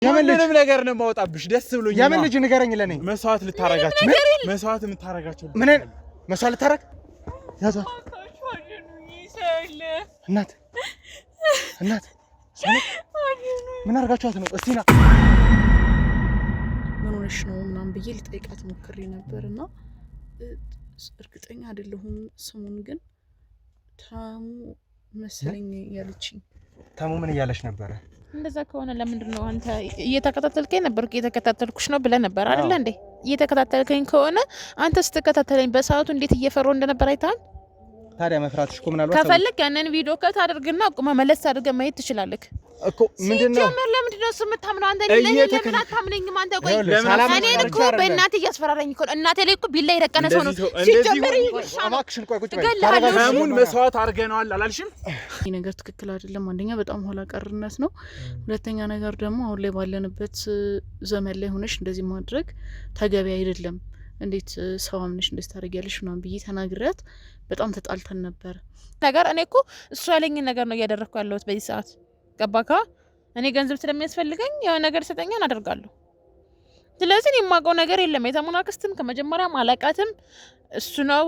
የምንም ነገር ነው ማውጣብሽ ደስ ብሎኝ የምን ልጅ ንገረኝ ለኔ መስዋዕት ልታረጋችሁ መስዋዕት የምታረጋችሁ ምን መስዋዕት ልታረግ ያዟት እናት ምን አርጋችኋት ነው እስቲ ና ምን ሆነሽ ነው ምናምን ብዬ ልጠይቃት ሞክሬ ነበርና እርግጠኛ አይደለሁም ስሙን ግን ታሙ መሰለኝ ያለችኝ ታሙ ምን እያለሽ ነበር እንደዛ ከሆነ ለምንድን ነው አንተ እየተከታተልከኝ ነበር እየተከታተልኩሽ ነው ብለ ነበር አይደል እንዴ እየተከታተልከኝ ከሆነ አንተ ስትከታተለኝ በሰዓቱ እንዴት እየፈራው እንደነበር አይታል ታዲያ መፍራትሽ እኮ ምናልባት ከፈልክ ያንን ቪዲዮ ከት አድርግና አቁማ መለስ አድርገህ ማየት ትችላለህ እኮ ምንድነው ለምንድን ነው ስምታምነው አንተ ለምን አታምነኝም አንተ ቆይ እኔ እኮ በእናቴ እያስፈራራኝ እኮ እናቴ ላይ እኮ ቢላ ይረቀነ ሰው ነው ሲጀምር አማክሽን ቆይ ቁጭ በይ ታሙን መስዋዕት አርገናል አላልሽም ይሄ ነገር ትክክል አይደለም አንደኛ በጣም ኋላ ቀርነት ነው ሁለተኛ ነገር ደግሞ አሁን ላይ ባለንበት ዘመን ላይ ሆነሽ እንደዚህ ማድረግ ተገቢ አይደለም እንዴት ሰው አምነሽ እንደዚህ ታረጋለሽ ምናምን ብዬ ተናግራት በጣም ተጣልተን ነበር ነገር እኔ እኮ እሱ ያለኝን ነገር ነው እያደረኩ ያለሁት በዚህ ሰዓት ገባካ እኔ ገንዘብ ስለሚያስፈልገኝ ያው ነገር ሰጠኛን አደርጋለሁ ስለዚህ የማውቀው ነገር የለም የተሙና ክስትም ከመጀመሪያ ማለቃትም እሱ ነው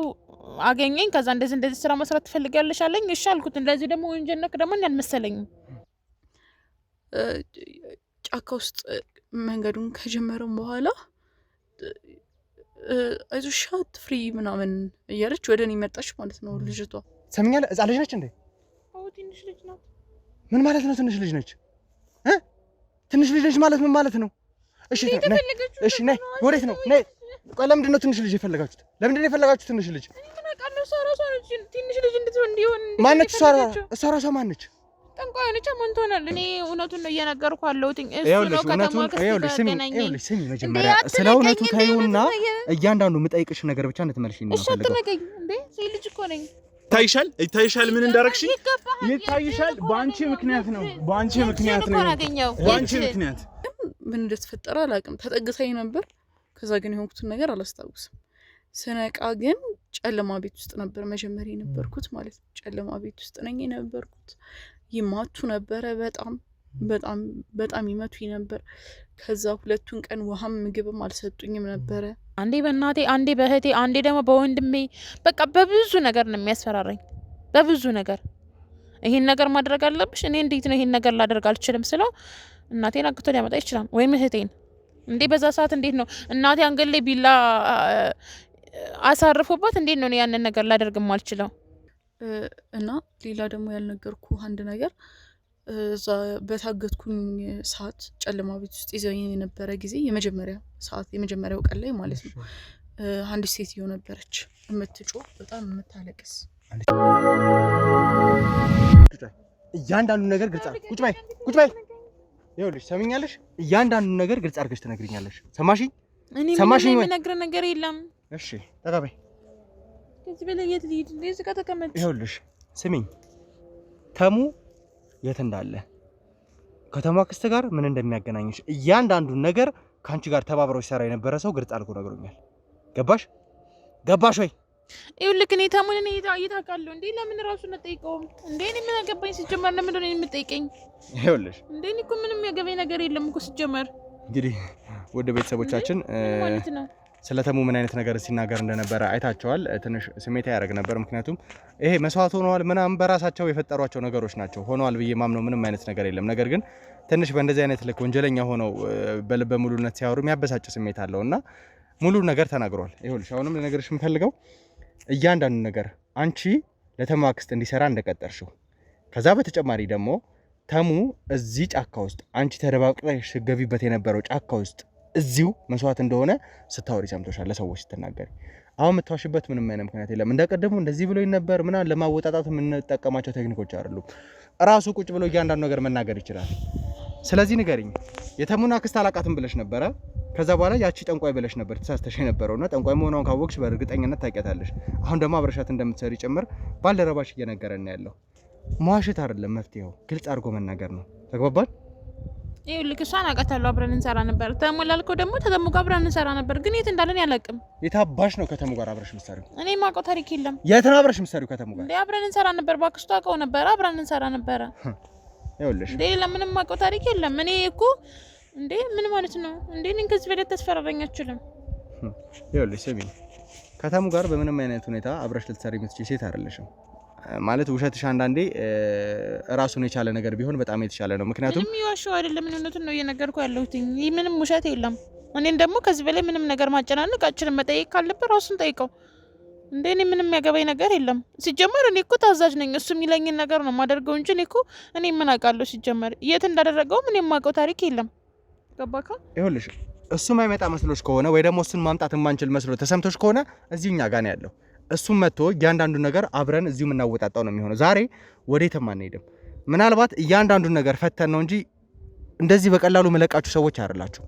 አገኘኝ ከዛ እንደዚህ ስራ መስራት ትፈልጋለሽ አለኝ እሺ አልኩት እንደዚህ ደግሞ ወንጀነክ ደግሞ ያልመሰለኝም ጫካ ውስጥ መንገዱን ከጀመረም በኋላ አይዞሻት ፍሪ ምናምን እያለች ወደኔ መጣች ማለት ነው ልጅቷ ሰምኛለህ እዛ ልጅ ነች እንዴ አዎ ትንሽ ልጅ ነው ምን ማለት ነው ትንሽ ልጅ ነች ትንሽ ልጅ ነች ማለት ምን ማለት ነው እሺ ነይ ወዴት ነው ነይ ቆይ ለምንድን ነው ትንሽ ልጅ የፈለጋችሁት ለምንድን ነው የፈለጋችሁት ትንሽ ልጅ ትንሽ ልጅ እንዲሆን ማነች እሷ ራሷ ማነች ጠንቋይ ነች ማንቶናል እኔ እውነቱን ነው እየነገርኩ አለሁት እሱ ነው ከተማው ከስተገናኘኝ ስሚ መጀመሪያ ስለ እውነቱ ታዩና እያንዳንዱ የምጠይቅሽ ነገር ብቻ እንድትመልሽኝ ነው ፈልገው እሺ ተነገኝ እንዴ እዚህ ልጅ እኮ ነኝ ይታይሻል ምን እንዳረክሽ ይታይሻል ባንቺ ምክንያት ነው ባንቺ ምክንያት ምን እንደተፈጠረ አላውቅም ተጠግታኝ ነበር ከዛ ግን የሆንኩትን ነገር አላስታውስም ስነቃ ግን ጨለማ ቤት ውስጥ ነበር መጀመሪያ የነበርኩት ማለት ነው ጨለማ ቤት ውስጥ ነኝ የነበርኩት ይማቱ ነበር በጣም ይመቱኝ ነበር ከዛ ሁለቱን ቀን ውሃም ምግብም አልሰጡኝም ነበር አንዴ በእናቴ አንዴ በእህቴ አንዴ ደግሞ በወንድሜ በቃ በብዙ ነገር ነው የሚያስፈራራኝ በብዙ ነገር ይሄን ነገር ማድረግ አለብሽ እኔ እንዴት ነው ይሄን ነገር ላደርግ አልችልም ስለው እናቴን አግቶ ሊያመጣ ይችላል ወይም እህቴን እንዴ በዛ ሰዓት እንዴት ነው እናቴ አንገል ላይ ቢላ አሳርፎባት እንዴት ነው ያንን ነገር ላደርግም አልችለው እና ሌላ ደግሞ ያልነገርኩ አንድ ነገር እዛ በታገትኩኝ ሰዓት ጨለማ ቤት ውስጥ ይዘኝ የነበረ ጊዜ የመጀመሪያው ቀን ላይ ማለት ነው አንድ ሴትዮ ነበረች የምትጮህ በጣም የምታለቅስ እያንዳንዱ ነገር ግልጽ ቁጭ በይ ይኸውልሽ ሰምኛለሽ እያንዳንዱ ነገር ግልጽ አድርገሽ ትነግሪኛለሽ ሰማሽኝ ሰማሽኝ ወይ ነገር ነገር የለም እሺ ተቀበይ ከዚህ በላይ የት ልሂድ እዚህ ጋር ተቀመጥ ይኸውልሽ ስሚኝ ተሙ የት እንዳለ ከተማ ክስት ጋር ምን እንደሚያገናኝሽ እያንዳንዱ ነገር ካንቺ ጋር ተባብሮ ሲሰራ የነበረ ሰው ግልጽ አድርጎ ነግሮኛል ገባሽ ወይ ይኸውልህ እኔ ተሙን እኔ እየታውቃለሁ እንዴ ለምን ራሱ ነጠይቀው እንዴ እኔ ምን አገባኝ ሲጀመር ለምን ነው የምጠይቀኝ ይኸውልሽ እንዴ እኔ እኮ ምንም ያገባኝ ነገር የለም እኮ ሲጀመር እንግዲህ ወደ ቤተሰቦቻችን ማለት ነው ስለተሙ ምን አይነት ነገር ሲናገር እንደነበረ አይታቸዋል ትንሽ ስሜታ ያረግ ነበር ምክንያቱም ይሄ መስዋዕት ሆነዋል ምናምን በራሳቸው የፈጠሯቸው ነገሮች ናቸው ሆነዋል ብዬ ማምነው ምንም አይነት ነገር የለም ነገር ግን ትንሽ በእንደዚህ አይነት ልክ ወንጀለኛ ሆነው በልበ ሙሉነት ሲያወሩ የሚያበሳጭ ስሜት አለውና ሙሉ ነገር ተናግሯል ይኸውልሽ አሁንም ለነገርሽ የምፈልገው እያንዳንዱ ነገር አንቺ ለተሙ አክስት እንዲሰራ እንደቀጠርሽው ከዛ በተጨማሪ ደግሞ ተሙ እዚህ ጫካ ውስጥ አንቺ ተደባቅለሽ ገቢበት የነበረው ጫካ ውስጥ እዚሁ መስዋዕት እንደሆነ ስታወሪ ሰምቶሻል ለሰዎች ስትናገሪ አሁን የምትዋሽበት ምንም አይነት ምክንያት የለም እንደቀደሙ እንደዚህ ብሎ ነበር ምናን ለማወጣጣት የምንጠቀማቸው ቴክኒኮች አይደሉም ራሱ ቁጭ ብሎ እያንዳንዱ ነገር መናገር ይችላል ስለዚህ ንገሪኝ የተሙና አክስት አላቃትም ብለሽ ነበር ከዛ በኋላ ያቺ ጠንቋይ ብለሽ ነበር ተሳስተሽ የነበረውና ጠንቋይ መሆኗን ካወቅሽ በእርግጠኝነት ታውቂያታለሽ አሁን ደግሞ አብረሻት እንደምትሰሪ ጭምር ባልደረባሽ እየነገረን ያለው መዋሸት አይደለም መፍትሄው ግልጽ አድርጎ መናገር ነው ተግባባን ይኸውልህ እሷን አውቃታለሁ አብረን እንሰራ ነበር ተሙ ላልከው ደግሞ ተሙ ጋር አብረን እንሰራ ነበር ግን የት እንዳለን ያላቅም የታባሽ ነው ከተሙ ጋር አብረሽ ምሳሪው እኔ ማውቀው ታሪክ የለም የት ነው አብረሽ ምሳሪው ከተሙ ጋር አብረን እንሰራ ነበር ባክስቷ አውቀው ነበር አብረን እንሰራ ነበር ይኸውልሽ ለምንም ማውቀው ታሪክ የለም እኔ እኮ እንዴ ምን ማለት ነው እንዴ? እኔን ከዚህ በላይ ተስፈራራኝ አትችልም። ይኸውልሽ ስሚ፣ ከተሙ ጋር በምንም አይነት ሁኔታ አብረሽ ልትሰሪ የምትችይ ሴት አይደለሽም። ማለት ውሸትሽ አንዳንዴ ራሱን የቻለ ነገር ቢሆን በጣም የተሻለ ነው። ምክንያቱም ምንም ይዋሽው አይደለም እውነቱን ነው እየነገርኩ ያለሁት። ይሄ ምንም ውሸት የለም። እኔን ደግሞ ከዚህ በላይ ምንም ነገር ማጨናነቅ አችልም። መጠየቅ ካለበት ራሱን ጠይቀው እንዴ። እኔ ምንም ያገባኝ ነገር የለም። ሲጀመር እኔ እኮ ታዛዥ ነኝ። እሱ የሚለኝን ነገር ነው የማደርገው እንጂ እኔ ምን አውቃለሁ? ሲጀመር የት እንዳደረገው ምን የማውቀው ታሪክ የለም። ገባካ? ይኸውልሽ እሱ ማይመጣ መስሎሽ ከሆነ ወይ ደግሞ እሱን ማምጣት የማንችል መስሎ ተሰምቶሽ ከሆነ እዚሁ እኛ ጋር ነው ያለው። እሱም መጥቶ እያንዳንዱ ነገር አብረን እዚሁ የምናወጣጣው ነው የሚሆነው። ዛሬ ወዴትም አንሄድም። ምናልባት እያንዳንዱ ነገር ፈተን ነው እንጂ እንደዚህ በቀላሉ መለቃችሁ ሰዎች አይደላችሁ።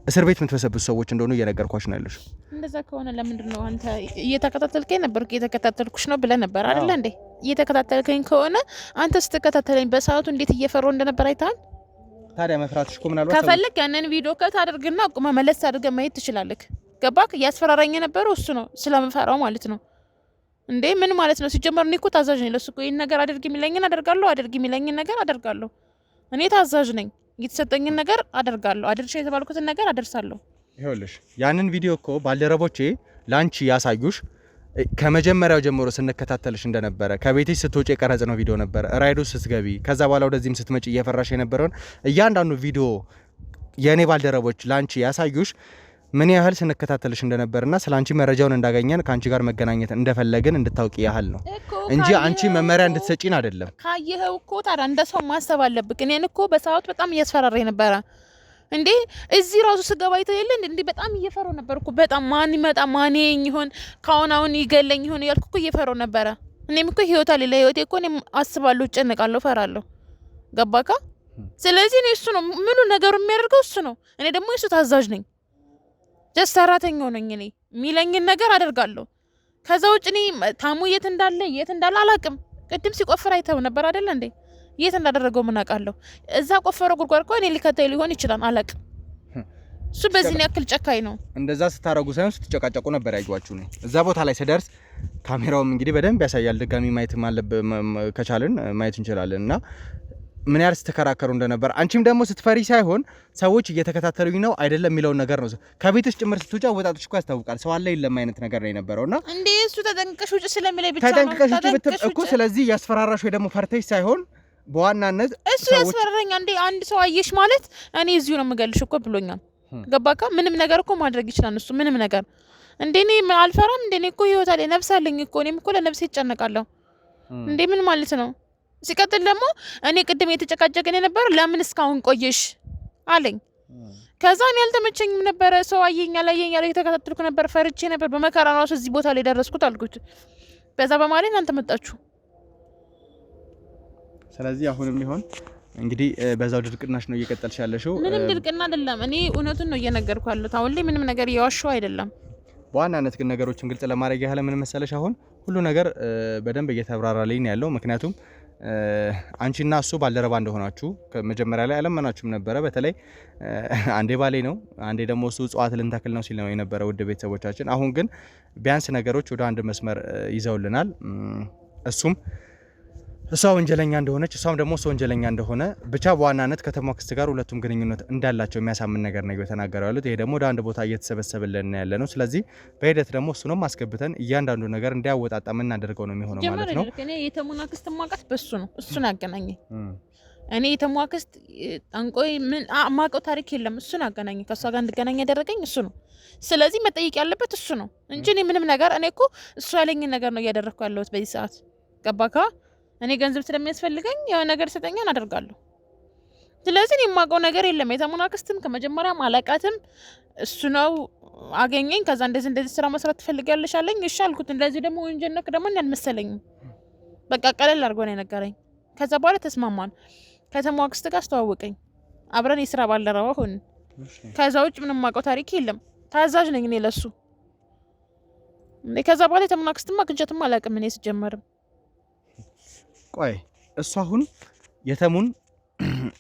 እስር ቤት የምትበሰብሱ ሰዎች እንደሆኑ እየነገርኳችሁ ነው ያለሽ። እንደዛ ከሆነ ለምንድን ነው አንተ እየተከታተልከኝ ነበር? እየተከታተልኩሽ ነው ብለህ ነበር አይደል እንዴ? እየተከታተልከኝ ከሆነ አንተ ስትከታተለኝ በሰዓቱ እንዴት እየፈራሁ እንደነበር አይተሃል። ታዲያ መፍራትሽ እኮ ምናልባት ከፈልክ ያንን ቪዲዮ ከት አድርግና ቁመ መለስ አድርገህ ማየት ትችላለህ። ገባክ? እያስፈራራኝ የነበረው እሱ ነው፣ ስለምፈራው ማለት ነው። እንዴ ምን ማለት ነው? ሲጀመር እኔ እኮ ታዛዥ ነኝ ለሱ እኮ። ይሄን ነገር አድርግ የሚለኝን አደርጋለሁ፣ አድርግ የሚለኝን ነገር አደርጋለሁ። እኔ ታዛዥ ነኝ። የተሰጠኝን ነገር አደርጋለሁ፣ አድርሼ የተባልኩትን ነገር አደርሳለሁ። ይኸውልሽ ያንን ቪዲዮ እኮ ባልደረቦቼ ላንቺ ያሳዩሽ ከመጀመሪያው ጀምሮ ስንከታተልሽ እንደነበረ ከቤትሽ ስትወጪ የቀረጽነው ቪዲዮ ነበር። ራይዱ ስትገቢ ከዛ በኋላ ወደዚህም ስትመጪ እየፈራሽ የነበረውን እያንዳንዱ ቪዲዮ የኔ ባልደረቦች ላንቺ ያሳዩሽ ምን ያህል ስንከታተልሽ እንደነበርና ስላንቺ መረጃውን እንዳገኘን ካንቺ ጋር መገናኘት እንደፈለግን እንድታውቂ ያህል ነው እንጂ አንቺ መመሪያ እንድትሰጪን አይደለም። ካየኸው እኮ ታዲያ እንደ ሰው ማሰብ አለብክ። እኔን እኮ በሰዓቱ በጣም እያስፈራራኝ ነበረ እንዴ። እዚህ ራሱ ስገባ ይተየለን እንዴ በጣም እየፈራሁ ነበር እኮ። በጣም ማን ይመጣ ማን ይሆን ካሁን ይገለኝ ይሆን ያልኩ እኮ እየፈራሁ ነበረ። እኔም እኮ ህይወት አለ ለህይወቴ እኮ እኔም አስባለሁ፣ ጨነቃለሁ፣ ፈራለሁ። ገባካ? ስለዚህ እኔ እሱ ነው ምኑ ነገሩ የሚያደርገው እሱ ነው። እኔ ደግሞ እሱ ታዛዥ ነኝ፣ ጀስት ሰራተኛው ነኝ። እኔ የሚለኝን ነገር አደርጋለሁ። ከዛ ውጭ እኔ ታሙ የት እንዳለ አላውቅም። ቅድም ሲቆፍር አይተው ነበር አይደል እንዴ? የት እንዳደረገው ምን አውቃለሁ? እዛ ቆፈረው ጉድጓድ እኮ እኔ ሊከተል ሊሆን ይችላል፣ አላውቅም። እሱ በዚህ ያክል ጨካኝ ነው። እንደዛ ስታረጉ ሳይሆን ስትጨቃጨቁ ነበር ያዩዋችሁ ነው። እዛ ቦታ ላይ ስደርስ ካሜራውም እንግዲህ በደንብ ያሳያል። ድጋሚ ማየት ከቻልን ማየት እንችላለን እና ምን ያህል ስትከራከሩ እንደነበር አንቺም ደግሞ ስትፈሪ ሳይሆን ሰዎች እየተከታተሉኝ ነው አይደለም የሚለውን ነገር ነው። ከቤትሽ ጭምር ስትውጪ አወጣጥሽ እኮ ያስታውቃል። ሰው አለ የለም አይነት ነገር ነው የነበረውና እንዴ እሱ ተጠንቀሽ ውጪ ስለሚለኝ ብቻ ነው ተጠንቀሽ ውጪ ብትል እኮ ስለዚህ ያስፈራራሽ ወይ ደግሞ ፈርተሽ ሳይሆን በዋናነት እሱ ያስፈራራኝ። እንዴ አንድ ሰው አየሽ ማለት እኔ እዚሁ ነው የምገልሽ እኮ ብሎኛል። ገባካ? ምንም ነገር እኮ ማድረግ ይችላል እሱ ምንም ነገር። እንዴ እኔ አልፈራም። እንዴ እኔ እኮ ህይወት አለኝ፣ ነፍስ አለኝ እኮ። እኔም እኮ ለነፍሴ እጨነቃለሁ። እንዴ ምን ማለት ነው? ሲቀጥል ደግሞ እኔ ቅድም የተጨቃጨቀን የነበረው ለምን እስካሁን ቆየሽ አለኝ። ከዛ እኔ አልተመቸኝም ነበረ። ሰው አየኝ አላየኝ ያለ የተከታተልኩ ነበር፣ ፈርቼ ነበር። በመከራ ነው እዚህ ቦታ ላይ ደረስኩት አልኩት። በዛ በማለት እናንተ መጣችሁ። ስለዚህ አሁንም ይሆን እንግዲህ በዛው ድርቅናሽ ነው እየቀጠልሽ ያለሽው። ምንም ድርቅና አይደለም። እኔ እውነቱን ነው እየነገርኩ ያለሁት። አሁን ላይ ምንም ነገር እየዋሸሁ አይደለም። በዋናነት ግን ነገሮችን ግልጽ ለማድረግ ያህል ምን መሰለሽ አሁን ሁሉ ነገር በደንብ እየተብራራልኝ ነው ያለው። ምክንያቱም አንቺና እሱ ባልደረባ እንደሆናችሁ መጀመሪያ ላይ አለመናችሁም ነበረ። በተለይ አንዴ ባሌ ነው አንዴ ደግሞ እሱ እጽዋት ልንተክል ነው ሲል ነው የነበረው ውድ ቤተሰቦቻችን። አሁን ግን ቢያንስ ነገሮች ወደ አንድ መስመር ይዘውልናል። እሷ ወንጀለኛ እንደሆነች እሷም ደግሞ እሱ ወንጀለኛ እንደሆነ ብቻ በዋናነት ከተማ ክስት ጋር ሁለቱም ግንኙነት እንዳላቸው የሚያሳምን ነገር ነው የተናገረው ያሉት። ይሄ ደግሞ ወደ አንድ ቦታ እየተሰበሰበልን ያለ ነው። ስለዚህ በሂደት ደግሞ እሱንም ማስገብተን እያንዳንዱ ነገር እንዲያወጣጣ ምን እናደርገው ነው የሚሆነው ማለት ነው። እኔ የተሙና ክስት ማቀት በሱ ነው እሱን አገናኘኝ። እኔ የተሙና ክስት አንቆይ ምን ማቀው ታሪክ የለም። እሱን አገናኘኝ፣ ከሷ ጋር እንድገናኝ ያደረገኝ እሱ ነው። ስለዚህ መጠየቅ ያለበት እሱ ነው እንጂ እኔ ምንም ነገር እኔ እኮ እሱ ያለኝን ነገር ነው እያደረኩ ያለሁት በዚህ ሰዓት። ገባካ? እኔ ገንዘብ ስለሚያስፈልገኝ ያው ነገር ሰጠኛን አደርጋለሁ። ስለዚህ እኔ የማውቀው ነገር የለም። የተሙና ክስትን ከመጀመሪያም አላቃትም። እሱ ነው አገኘኝ። ከዛ እንደዚህ ስራ መስራት ትፈልጊያለሽ አለኝ። እሺ አልኩት። እንደዚህ ደግሞ ወንጀልነክ ደግሞ አልመሰለኝም። በቃ ቀለል አድርጎ ነው የነገረኝ። ከዛ በኋላ ተስማማን። ከተሙና ክስት ጋር አስተዋወቀኝ። አብረን የስራ ባልደረባ ሆንን። ከዛ ውጭ ምንም የማውቀው ታሪክ የለም። ታዛዥ ነኝ እኔ ለሱ። ከዛ በኋላ የተሙና ክስትማ ግንጀትማ አላውቅም እኔ ስጀመርም። ቆይ እሷ አሁን የተሙን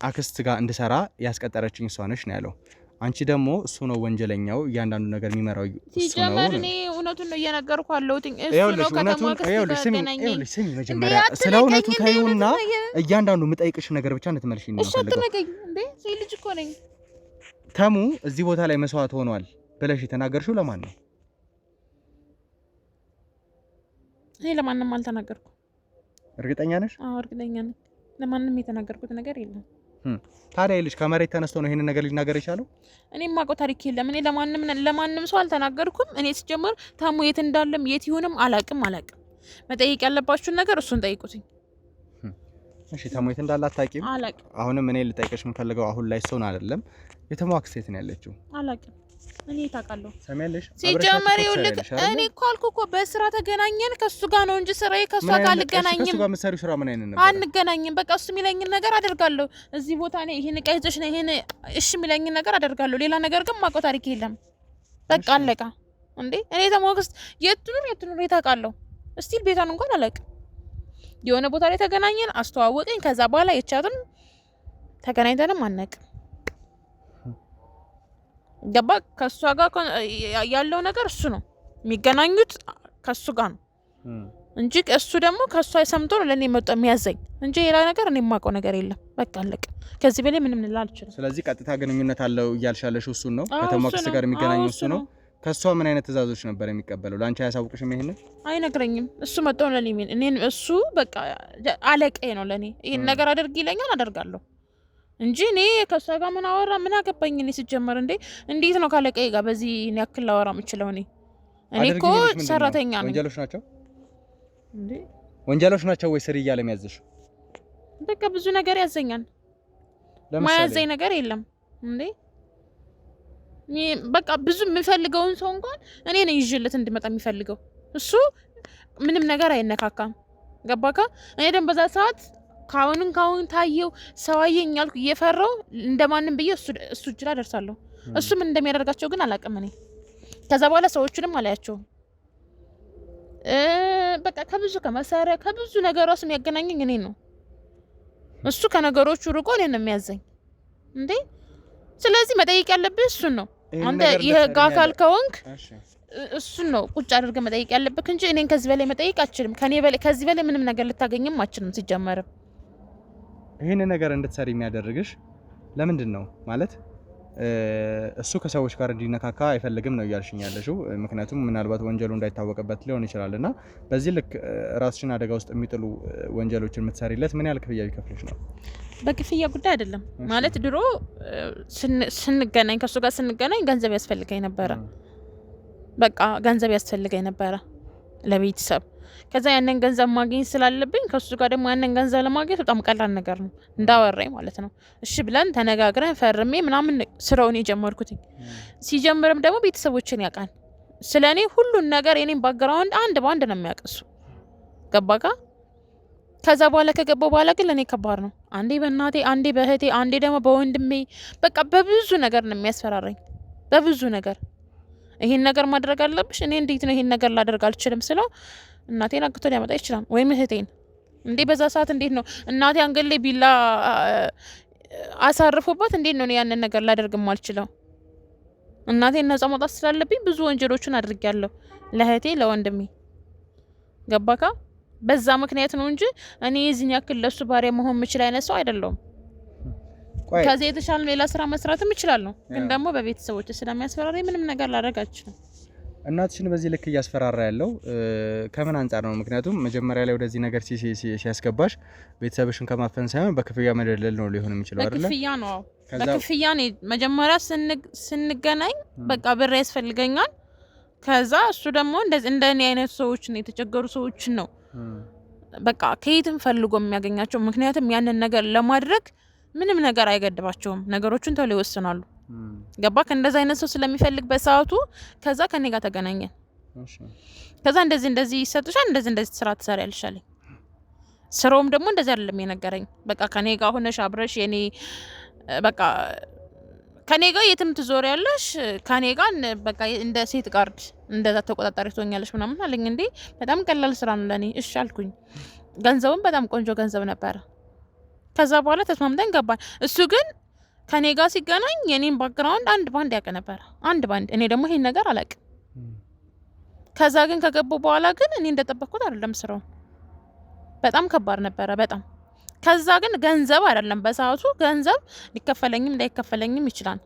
አክስት ጋር እንድሰራ ያስቀጠረችኝ እሷ ነሽ ነው ያለው። አንቺ ደግሞ እሱ ነው ወንጀለኛው፣ እያንዳንዱ ነገር የሚመራው እሱ ነው። እኔ እውነቱን ነው እየነገርኩ ያለሁት። እሱ ነው ከተማ አክስት ጋር ገናኝ። ስሚ መጀመሪያ ስለ እውነቱ ታዩና እያንዳንዱ የምጠይቅሽ ነገር ብቻ እንድትመልሺ ነው። እሺ አትነገኝ እንዴ ልጅ እኮ ነኝ። ተሙ እዚህ ቦታ ላይ መስዋዕት ሆኗል ብለሽ የተናገርሽው ለማን ነው? እኔ ለማንም አልተናገርኩም። እርግጠኛ ነሽ? አዎ እርግጠኛ ነኝ። ለማንም የተናገርኩት ነገር የለም። ታዲያ ልጅ ከመሬት ተነስቶ ነው ይሄንን ነገር ሊናገር የቻለው? እኔ የማውቀው ታሪክ የለም። እኔ ለማንም ሰው አልተናገርኩም። እኔ ሲጀምር ተሙ የት እንዳለም የት ይሁንም አላቅም። መጠየቅ ያለባችሁን ነገር እሱን ጠይቁትኝ። እሺ ተሙ የት እንዳለ አታውቂም? አላቅም። አሁንም እኔ ልጠይቅሽ የምፈልገው አሁን ላይ እሱን አይደለም፣ የተሙ አክስት የት ነው ያለችው? አላቅም። እኔ ታውቃለሁ። ሰሚያለሽ? ሲጀመር ይኸውልህ እኔ እኮ አልኩህ እኮ በስራ ተገናኘን ከሱ ጋር ነው እንጂ ስራዬ ከሱ ጋር አልገናኝም። ከሱ ጋር የምትሰሪው ስራ ምን አይነት ነበር? አንገናኝም። በቃ እሱ የሚለኝን ነገር አደርጋለሁ። እዚህ ቦታ ላይ ይሄን ዕቃ ይዘሽ ነው ይሄን እሺ የሚለኝን ነገር አደርጋለሁ። ሌላ ነገር ግን የማውቀው ታሪክ የለም። በቃ አለቃ እንዴ እኔ ተሞክስ የት ኑር ታውቃለሁ። እስቲል ቤቷን እንኳን አላውቅም። የሆነ ቦታ ላይ ተገናኘን፣ አስተዋወቀኝ። ከዛ በኋላ የቻትን ተገናኝተንም አናውቅም። ገባ ከሷ ጋር ያለው ነገር እሱ ነው የሚገናኙት ከሱ ጋር ነው እንጂ እሱ ደግሞ ከሷ ሰምቶ ነው ለኔ መጣ የሚያዘኝ እንጂ ሌላ ነገር እኔ የማውቀው ነገር የለም። በቃ አለቀ። ከዚህ በላይ ምንም ልል አልችልም። ስለዚህ ቀጥታ ግንኙነት አለው እያልሻለሽ እሱ ነው ከተማክስ ጋር የሚገናኘው እሱ ነው። ከሷ ምን አይነት ትዕዛዞች ነበር የሚቀበለው? ላንቺ አያሳውቅሽም? ይሄንን አይነግረኝም። እሱ መጣው ለኔ እኔን እሱ በቃ አለቀዬ ነው ለኔ። ይሄን ነገር አድርግ ይለኛል አደርጋለሁ እንጂ እኔ ከሷ ጋር ምን አወራ ምን አገባኝ? እኔ ሲጀመር እንዴት ነው ካለቀዬ ጋር በዚህ ያክል ላወራ የምችለው? እኔ እኮ ሰራተኛ ነኝ። ወንጀሎች ናቸው ወይ ስር እያለ የሚያዝሽ? በቃ ብዙ ነገር ያዘኛል። ማያዘኝ ነገር የለም እንዴ። በቃ ብዙ የምፈልገውን ሰው እንኳን እኔ ነኝ ይዤለት እንድመጣ የሚፈልገው። እሱ ምንም ነገር አይነካካም። ገባካ? እኔ ደግሞ በዛ ሰዓት ካሁን ታየው ሰው አየኝ ያልኩ እየፈራው እንደማንም ብዬ እሱ እጅ ላይ ደርሳለሁ። እሱ ምን እንደሚያደርጋቸው ግን አላውቅም። እኔ ከዛ በኋላ ሰዎቹንም አላያቸውም። በቃ ከመሳሪያ ከብዙ ነገር ራሱ የሚያገናኘኝ እኔ ነው። እሱ ከነገሮቹ ርቆ እኔን ነው የሚያዘኝ እንዴ። ስለዚህ መጠየቅ ያለብህ እሱን ነው። አንተ የህግ አካል ከሆንክ እሱን ነው ቁጭ አድርገህ መጠየቅ ያለብህ እንጂ እኔን ከዚህ በላይ መጠየቅ አትችልም። ከዚህ በላይ ምንም ነገር ልታገኝም አትችልም። ሲጀመርም ይሄን ነገር እንድትሰሪ የሚያደርግሽ ለምንድን ነው ማለት እሱ ከሰዎች ጋር እንዲነካካ አይፈልግም ነው እያልሽኝ ያለሽው? ምክንያቱም ምናልባት ወንጀሉ እንዳይታወቅበት ሊሆን ይችላልና በዚህ ልክ ራስሽን አደጋ ውስጥ የሚጥሉ ወንጀሎችን የምትሰሪለት ምን ያህል ክፍያ ቢከፍልሽ ነው? በክፍያ ጉዳይ አይደለም ማለት ድሮ ስንገናኝ ከሱ ጋር ስንገናኝ ገንዘብ ያስፈልገኝ ነበረ። በቃ ገንዘብ ያስፈልገኝ ነበረ ለቤተሰብ። ከዛ ያንን ገንዘብ ማግኘት ስላለብኝ ከሱ ጋር ደግሞ ያንን ገንዘብ ለማግኘት በጣም ቀላል ነገር ነው እንዳወራኝ ማለት ነው። እሺ ብለን ተነጋግረን ፈርሜ ምናምን ስራውን የጀመርኩት። ሲጀምርም ደግሞ ቤተሰቦችን ያውቃል ስለኔ ሁሉን ነገር የኔን ባክግራውንድ አንድ ባንድ ነው የሚያቀሱ። ገባካ? ከዛ በኋላ ከገባው በኋላ ግን ለኔ ከባድ ነው። አንዴ በእናቴ አንዴ በእህቴ አንዴ ደግሞ በወንድሜ በቃ በብዙ ነገር ነው የሚያስፈራራኝ። በብዙ ነገር ይሄን ነገር ማድረግ አለብሽ። እኔ እንዴት ነው ይሄን ነገር ላደርግ አልችልም ስለው እናቴን አግቶ ሊያመጣ ይችላል ወይም እህቴን። እንዴ በዛ ሰዓት እንዴት ነው እናቴ አንገት ላይ ቢላ አሳርፎባት እንዴት ነው ያንን ነገር ላደርግ ማልችለው? እናቴን ነፃ ማውጣት ስላለብኝ ብዙ ወንጀሎችን አድርጌያለሁ ለእህቴ ለወንድሜ። ገባካ? በዛ ምክንያት ነው እንጂ እኔ እዚህኛ ያክል ለሱ ባሪያ መሆን የምችል አይነት ሰው አይደለሁም። ከዚህ የተሻለ ሌላ ስራ መስራትም እችላለሁ፣ ግን ደግሞ በቤተሰቦች ስለሚያስፈራራኝ ምንም ነገር ላደርግ አልችልም። እናትሽን በዚህ ልክ እያስፈራራ ያለው ከምን አንጻር ነው? ምክንያቱም መጀመሪያ ላይ ወደዚህ ነገር ሲያስገባሽ ቤተሰብሽን ከማፈን ሳይሆን በክፍያ መደለል ነው ሊሆን የሚችለው አይደል? በክፍያ ነው። በክፍያ ነው መጀመሪያ ስንገናኝ በቃ ብር ያስፈልገኛል። ከዛ እሱ ደግሞ እንደኔ አይነት ሰዎች ነው የተቸገሩ ሰዎች ነው በቃ ከየትም ፈልጎ የሚያገኛቸው። ምክንያቱም ያንን ነገር ለማድረግ ምንም ነገር አይገድባቸውም። ነገሮችን ቶሎ ይወስናሉ። ገባ? ከእንደዛ አይነት ሰው ስለሚፈልግ በሰዓቱ ከዛ ከኔ ጋር ተገናኘን። ከዛ እንደዚህ ይሰጥሻል፣ እንደዚህ ስራ ትሰሪያለሽ አለኝ። ስራውም ደግሞ እንደዚህ አይደለም የነገረኝ። በቃ ከኔ ጋር ሆነሽ አብረሽ የኔ በቃ ከኔ ጋር የትም ትዞሪያለሽ፣ ከኔ ጋር በቃ እንደ ሴት ጋርድ እንደዛ ተቆጣጣሪ ትሆኛለሽ ምናምን አለኝ። እንዴ በጣም ቀላል ስራ ነው ለኔ። እሺ አልኩኝ። ገንዘቡም በጣም ቆንጆ ገንዘብ ነበረ። ከዛ በኋላ ተስማምተን ገባን። እሱ ግን ከኔ ጋር ሲገናኝ የኔን ባክግራውንድ አንድ ባንድ ያውቅ ነበር፣ አንድ ባንድ። እኔ ደግሞ ይሄን ነገር አላውቅም። ከዛ ግን ከገባው በኋላ ግን እኔ እንደጠበቅኩት አይደለም ስራው፣ በጣም ከባድ ነበረ በጣም። ከዛ ግን ገንዘብ አይደለም በሰዓቱ ገንዘብ ሊከፈለኝም እንዳይከፈለኝም ይችላል።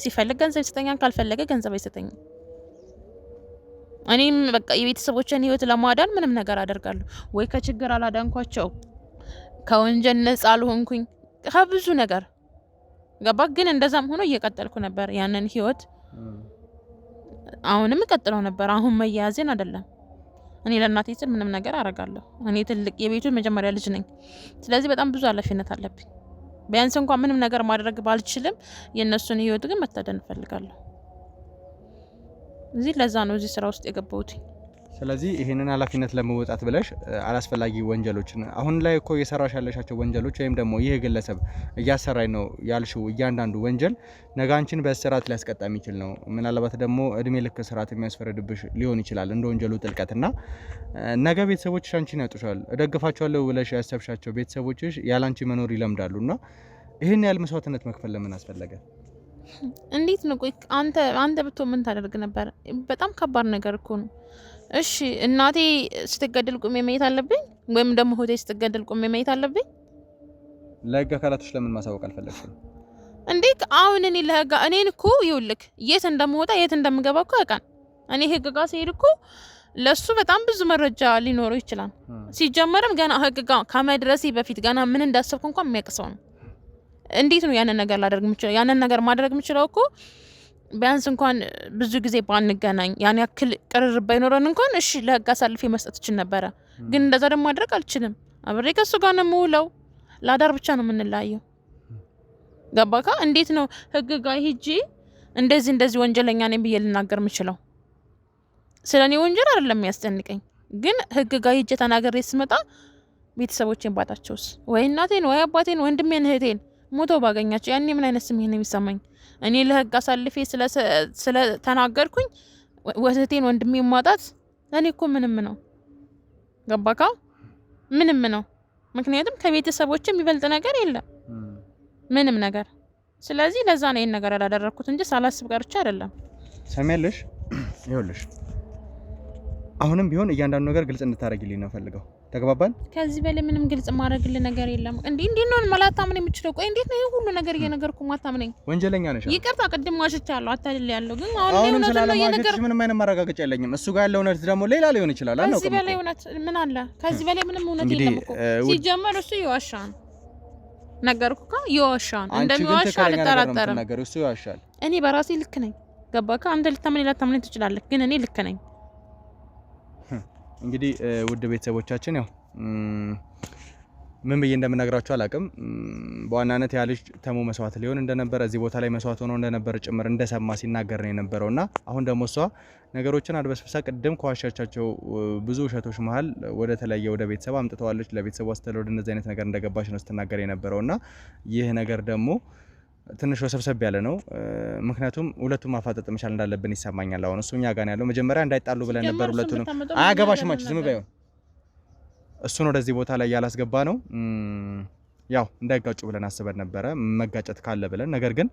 ሲፈልግ ገንዘብ ይሰጠኛል ካልፈለገ ገንዘብ አይሰጠኝም እኔም በቃ የቤተሰቦቼን ህይወት ለማዳን ምንም ነገር አደርጋለሁ ወይ ከችግር አላዳንኳቸው ከወንጀል ነፃ አልሆንኩኝ ከብዙ ነገር ገባ ግን እንደዛም ሆኖ እየቀጠልኩ ነበር ያንን ህይወት አሁንም ቀጥለው ነበር አሁን መያዝን አይደለም እኔ ለእናቴ ስል ምንም ነገር አደርጋለሁ እኔ ትልቅ የቤቱ መጀመሪያ ልጅ ነኝ ስለዚህ በጣም ብዙ ኃላፊነት አለብኝ ቢያንስ እንኳን ምንም ነገር ማድረግ ባልችልም የነሱን ህይወት ግን መታደን ፈልጋለሁ እዚህ ለዛ ነው እዚህ ስራ ውስጥ የገባሁት ስለዚህ ይሄንን ኃላፊነት ለመወጣት ብለሽ አላስፈላጊ ወንጀሎችን አሁን ላይ እኮ የሰራሽ ያለሻቸው ወንጀሎች ወይም ደግሞ ይሄ ግለሰብ እያሰራይ ነው ያልሽው እያንዳንዱ ወንጀል ነጋንቺን በእስራት ሊያስቀጣ የሚችል ነው ምናልባት ደግሞ እድሜ ልክ እስራት የሚያስፈርድብሽ ሊሆን ይችላል እንደ ወንጀሉ ጥልቀትና ነገ ቤተሰቦችሽ አንቺን ያጡሻል እደግፋቸዋለሁ ብለሽ ያሰብሻቸው ቤተሰቦችሽ ያላንቺ መኖር ይለምዳሉና ይሄን ያህል መስዋዕትነት መክፈል ለምን አስፈለገ እንዴት ነው ቆይ አንተ ብትሆን ምን ታደርግ ነበር በጣም ከባድ ነገር እኮ ነው እሺ እናቴ ስትገደል ቆሜ ማየት አለብኝ ወይም ደግሞ ሆቴ ስትገደል ቆሜ ማየት አለብኝ ለህግ አካላቶች ለምን ማሳወቅ አልፈለግሽም እንዴት አሁን እኔ ለህግ እኔን እኮ ይውልክ የት እንደምወጣ የት እንደምገባ እኮ ያውቃል እኔ ህግ ጋር ሲሄድ እኮ ለሱ በጣም ብዙ መረጃ ሊኖረው ይችላል ሲጀመርም ገና ህግ ጋር ከመድረሴ በፊት ገና ምን እንዳሰብኩ እንኳን የሚያቅሰው ነው እንዴት ነው ያንን ነገር ላደርግ የምችለው ያንን ነገር ማድረግ የምችለው እኮ ቢያንስ እንኳን ብዙ ጊዜ ባንገናኝ ያን ያክል ቅርርብ ባይኖረን እንኳን እሺ ለህግ አሳልፌ መስጠት እችል ነበር ግን እንደዛ ደግሞ ማድረግ አልችልም አብሬ ከሱ ጋር ነው የምውለው ላዳር ብቻ ነው የምንላየው ገባካ እንዴት ነው ህግ ጋር ሂጂ እንደዚህ ወንጀለኛ ነኝ ብዬ ልናገር የምችለው ስለኔ ወንጀል አይደለም ያስጨንቀኝ ግን ህግ ጋር ሂጂ ተናገሬ ስመጣ ቤተሰቦቼን ባጣቸውስ ወይ እናቴን ወይ አባቴን ወንድሜን እህቴን ሞቶ ባገኛቸው ያኔ ምን አይነት ስሜት ነው የሚሰማኝ እኔ ለህግ አሳልፌ ስለ ተናገርኩኝ ወሰቴን ወንድሜን ማጣት ለኔ እኮ ምንም ነው ገባካ ምንም ነው ምክንያቱም ከቤተሰቦቼ የሚበልጥ ነገር የለም ምንም ነገር ስለዚህ ለዛ ነው ይሄን ነገር ያላደረኩት እንጂ ሳላስብ ቀርቼ አይደለም ሰሜልሽ ይኸውልሽ አሁንም ቢሆን እያንዳንዱ ነገር ግልጽ እንድታረጊልኝ ነው ፈልገው ተግባባን ከዚህ በላይ ምንም ግልጽ ማድረግልኝ ነገር የለም እንዴ ነው ማላታምን የምችለው ቆይ እንዴት ነው ይሄ ሁሉ ነገር እየነገርኩ ማታምነኝ ወንጀለኛ ነሽ ይቅርታ ቅድም ዋሽቻለሁ አታልል ያለው ግን አሁን ነው የነገር ምንም አይነት ማረጋገጫ የለኝም እሱ ጋር ያለው እውነት ደግሞ ሌላ ሊሆን ይችላል አናውቅም ከዚህ በላይ እውነት ምን አለ ከዚህ በላይ ምንም እውነት የለም እኮ ሲጀመር እሱ ይዋሻል ነገርኩካ ይዋሻል እንደሚዋሻ አልጠራጠርም ነገር እሱ ይዋሻል እኔ በራሴ ልክ ነኝ ገባካ አንተ ልታመን ትችላለህ ግን እኔ ልክ ነኝ እንግዲህ ውድ ቤተሰቦቻችን ያው ምን ብዬ እንደምነግራችሁ አላቅም በዋናነት ያ ልጅ ተሙ መስዋዕት ሊሆን እንደነበር እዚህ ቦታ ላይ መስዋዕት ሆኖ እንደነበር ጭምር እንደሰማ ሲናገር ነው የነበረውና አሁን ደግሞ እሷ ነገሮችን አድበስብሳ ቅድም ከዋሻቻቸው ብዙ ውሸቶች መሃል ወደ ተለየ ወደ ቤተሰብ አምጥተዋለች ለቤተሰቡ አስተዳደር ወደ እንደዚህ አይነት ነገር እንደገባች ነው ስትናገር የነበረውና ይህ ነገር ደግሞ ትንሽ ወሰብሰብ ያለ ነው ምክንያቱም ሁለቱም ማፋጠጥ መቻል እንዳለብን ይሰማኛል አሁን እሱኛ ጋር ያለው መጀመሪያ እንዳይጣሉ ብለን ነበር ሁለቱንም አያገባሽም አንቺ ዝም በይው እሱን ወደዚህ ቦታ ላይ ያላስገባ ነው ያው እንዳይጋጩ ብለን አስበን ነበር መጋጨት ካለ ብለን ነገር ግን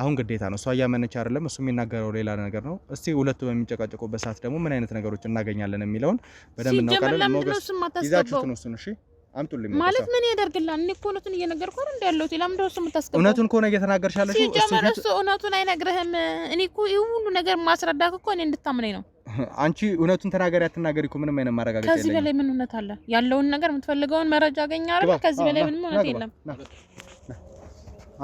አሁን ግዴታ ነው እሷ ያመነች አይደለም እሱ የሚናገረው ሌላ ነገር ነው እስቲ ሁለቱ በሚጨቃጨቁበት ሰዓት ደግሞ ምን አይነት ነገሮች እናገኛለን የሚለውን በደንብ ነው ካለ ሞገስ ይዛችሁት ነው እሱን እሺ አምጡልኝ ማለት ምን ያደርግልሃል እኔ እኮ እውነቱን እየነገርኩ አይደል እንዳለው ለምን ደስ የምታስቀበው እውነቱን ከሆነ እየተናገርሻለሽ እሱ እውነቱን አይነግርህም እኔ እኮ ይሄ ሁሉ ነገር ማስረዳት እኮ እኔ እንድታምነኝ ነው አንቺ እውነቱን ተናገሪ አትናገሪ እኮ ምንም አይነት ማረጋገጫ የለም ከዚህ በላይ ምን እውነት አለ ያለውን ነገር የምትፈልገውን መረጃ አገኛለሁ ከዚህ በላይ ምንም እውነት የለም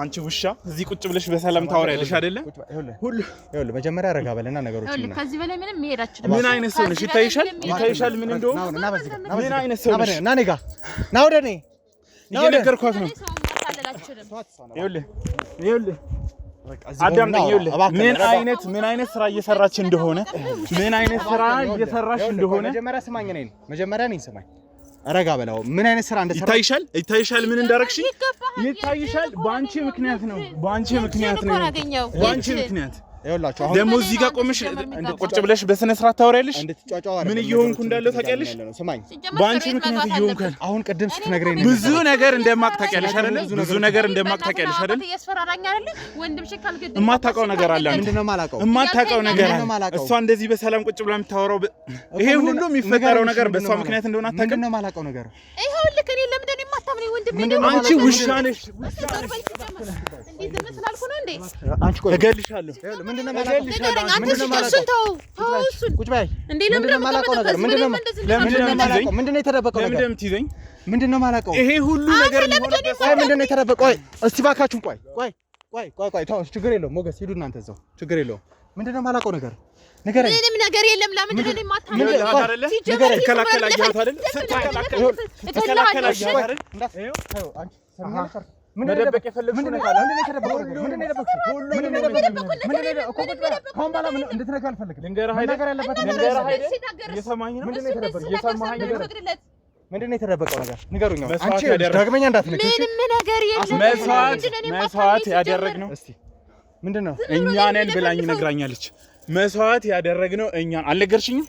አንቺ ውሻ እዚህ ቁጭ ብለሽ በሰላም ታወሪያለሽ አይደለ ይኸውልህ መጀመሪያ ረጋ በለና ነገሮችን ነው ከዚህ በላይ ምንም መሄድ አትችልም ምን አይነት ሰው ነሽ ይታይሻል ምን እንደው ምን አይነት ሰው ነሽ ና ነጋ ና ወደ እኔ እየነገርኳት ነው ይኸውልህ አዳምጠኝ ይኸውልህ ምን አይነት ስራ እየሰራች እንደሆነ ምን አይነት ስራ እየሰራሽ እንደሆነ መጀመሪያ ነኝ ስማኝ ረጋ በላው ምን አይነት ስራ እንደሰራ ይታይሻል ምን እንዳረክሽ ይታይሻል ባንቺ ምክንያት ነው ባንቺ ምክንያት ይኸውላችሁ አሁን ደግሞ እዚህ ጋር ቆምሽ ቁጭ ብለሽ በስነ ስርዓት ታወሪያለሽ። ምን እየሆንኩ እንዳለው ታውቂያለሽ? ስማኝ በአንቺ ምክንያት እየሆንኩ አሁን ቅድም ስትነግረኝ ብዙ ነገር እንደማቅ ታውቂያለሽ አይደል? ብዙ ነገር እንደማቅ ታውቂያለሽ አይደል? የማታውቀው ነገር አለ። ምንድነው የማላውቀው? የማታውቀው ነገር አለ። እሷ እንደዚህ በሰላም ቁጭ ብላ የምታወራው ይሄ ሁሉ የሚፈጠረው ነገር በእሷ ምክንያት እንደሆነ አታውቅም? ምንድነው የማላውቀው ነገር? ይሄው ልክ እኔ ለምንድን ነው የማታምነኝ ወንድሜ? አንቺ ውሻ ነሽ። እንዴት መስላልኩ ነው እንዴ? አንቺ ቆይ እገልሻለሁ። ምንድነው የማላውቀው? ቁጭ በይ። ምንድነው የማላውቀው ነገር? ምንድነው የተደበቀው ነገር? ለምን ትይዘኝ? ምንድነው የማላውቀው? ይሄ ሁሉ ነገር ቆይ ምንድነው የተደበቀው? ቆይ እስቲ እባካችሁን ቆይ ተው፣ ችግር የለውም ሞገስ፣ ሂዱ እናንተ እዛው፣ ችግር የለውም። ምንድነው የማላውቀው ነገር? ንገረኝ። ምንም ነገር የለም። ለምንድን ነው የማታምነኝ? ንገረኝ። ተከላከላያት አይደል? ተከላከላያት አይደል? መደበቅ የፈለግሽው ነገር አለ። ምንድነው የተደበቀው ነገር? ምንድነው የደበቅሽው? ከአሁን በኋላ ምን እንድትነካ አልፈልግም። ልንገርህ አይደል? እየሰማኸኝ ነው? ምንድነው የተደበቀው? እየሰማኸኝ ነው? ምንድነው የተደበቀው ነገር? ንገሩኝ። አንቺ ዳግመኛ እንዳትነኪ። ምንም ነገር የለም። መስዋዕት ያደረግነው እስቲ ምንድነው? እኛ ነን ብላኝ ነግራኛለች። መስዋዕት ያደረግነው እኛ አልነገርሽኝም?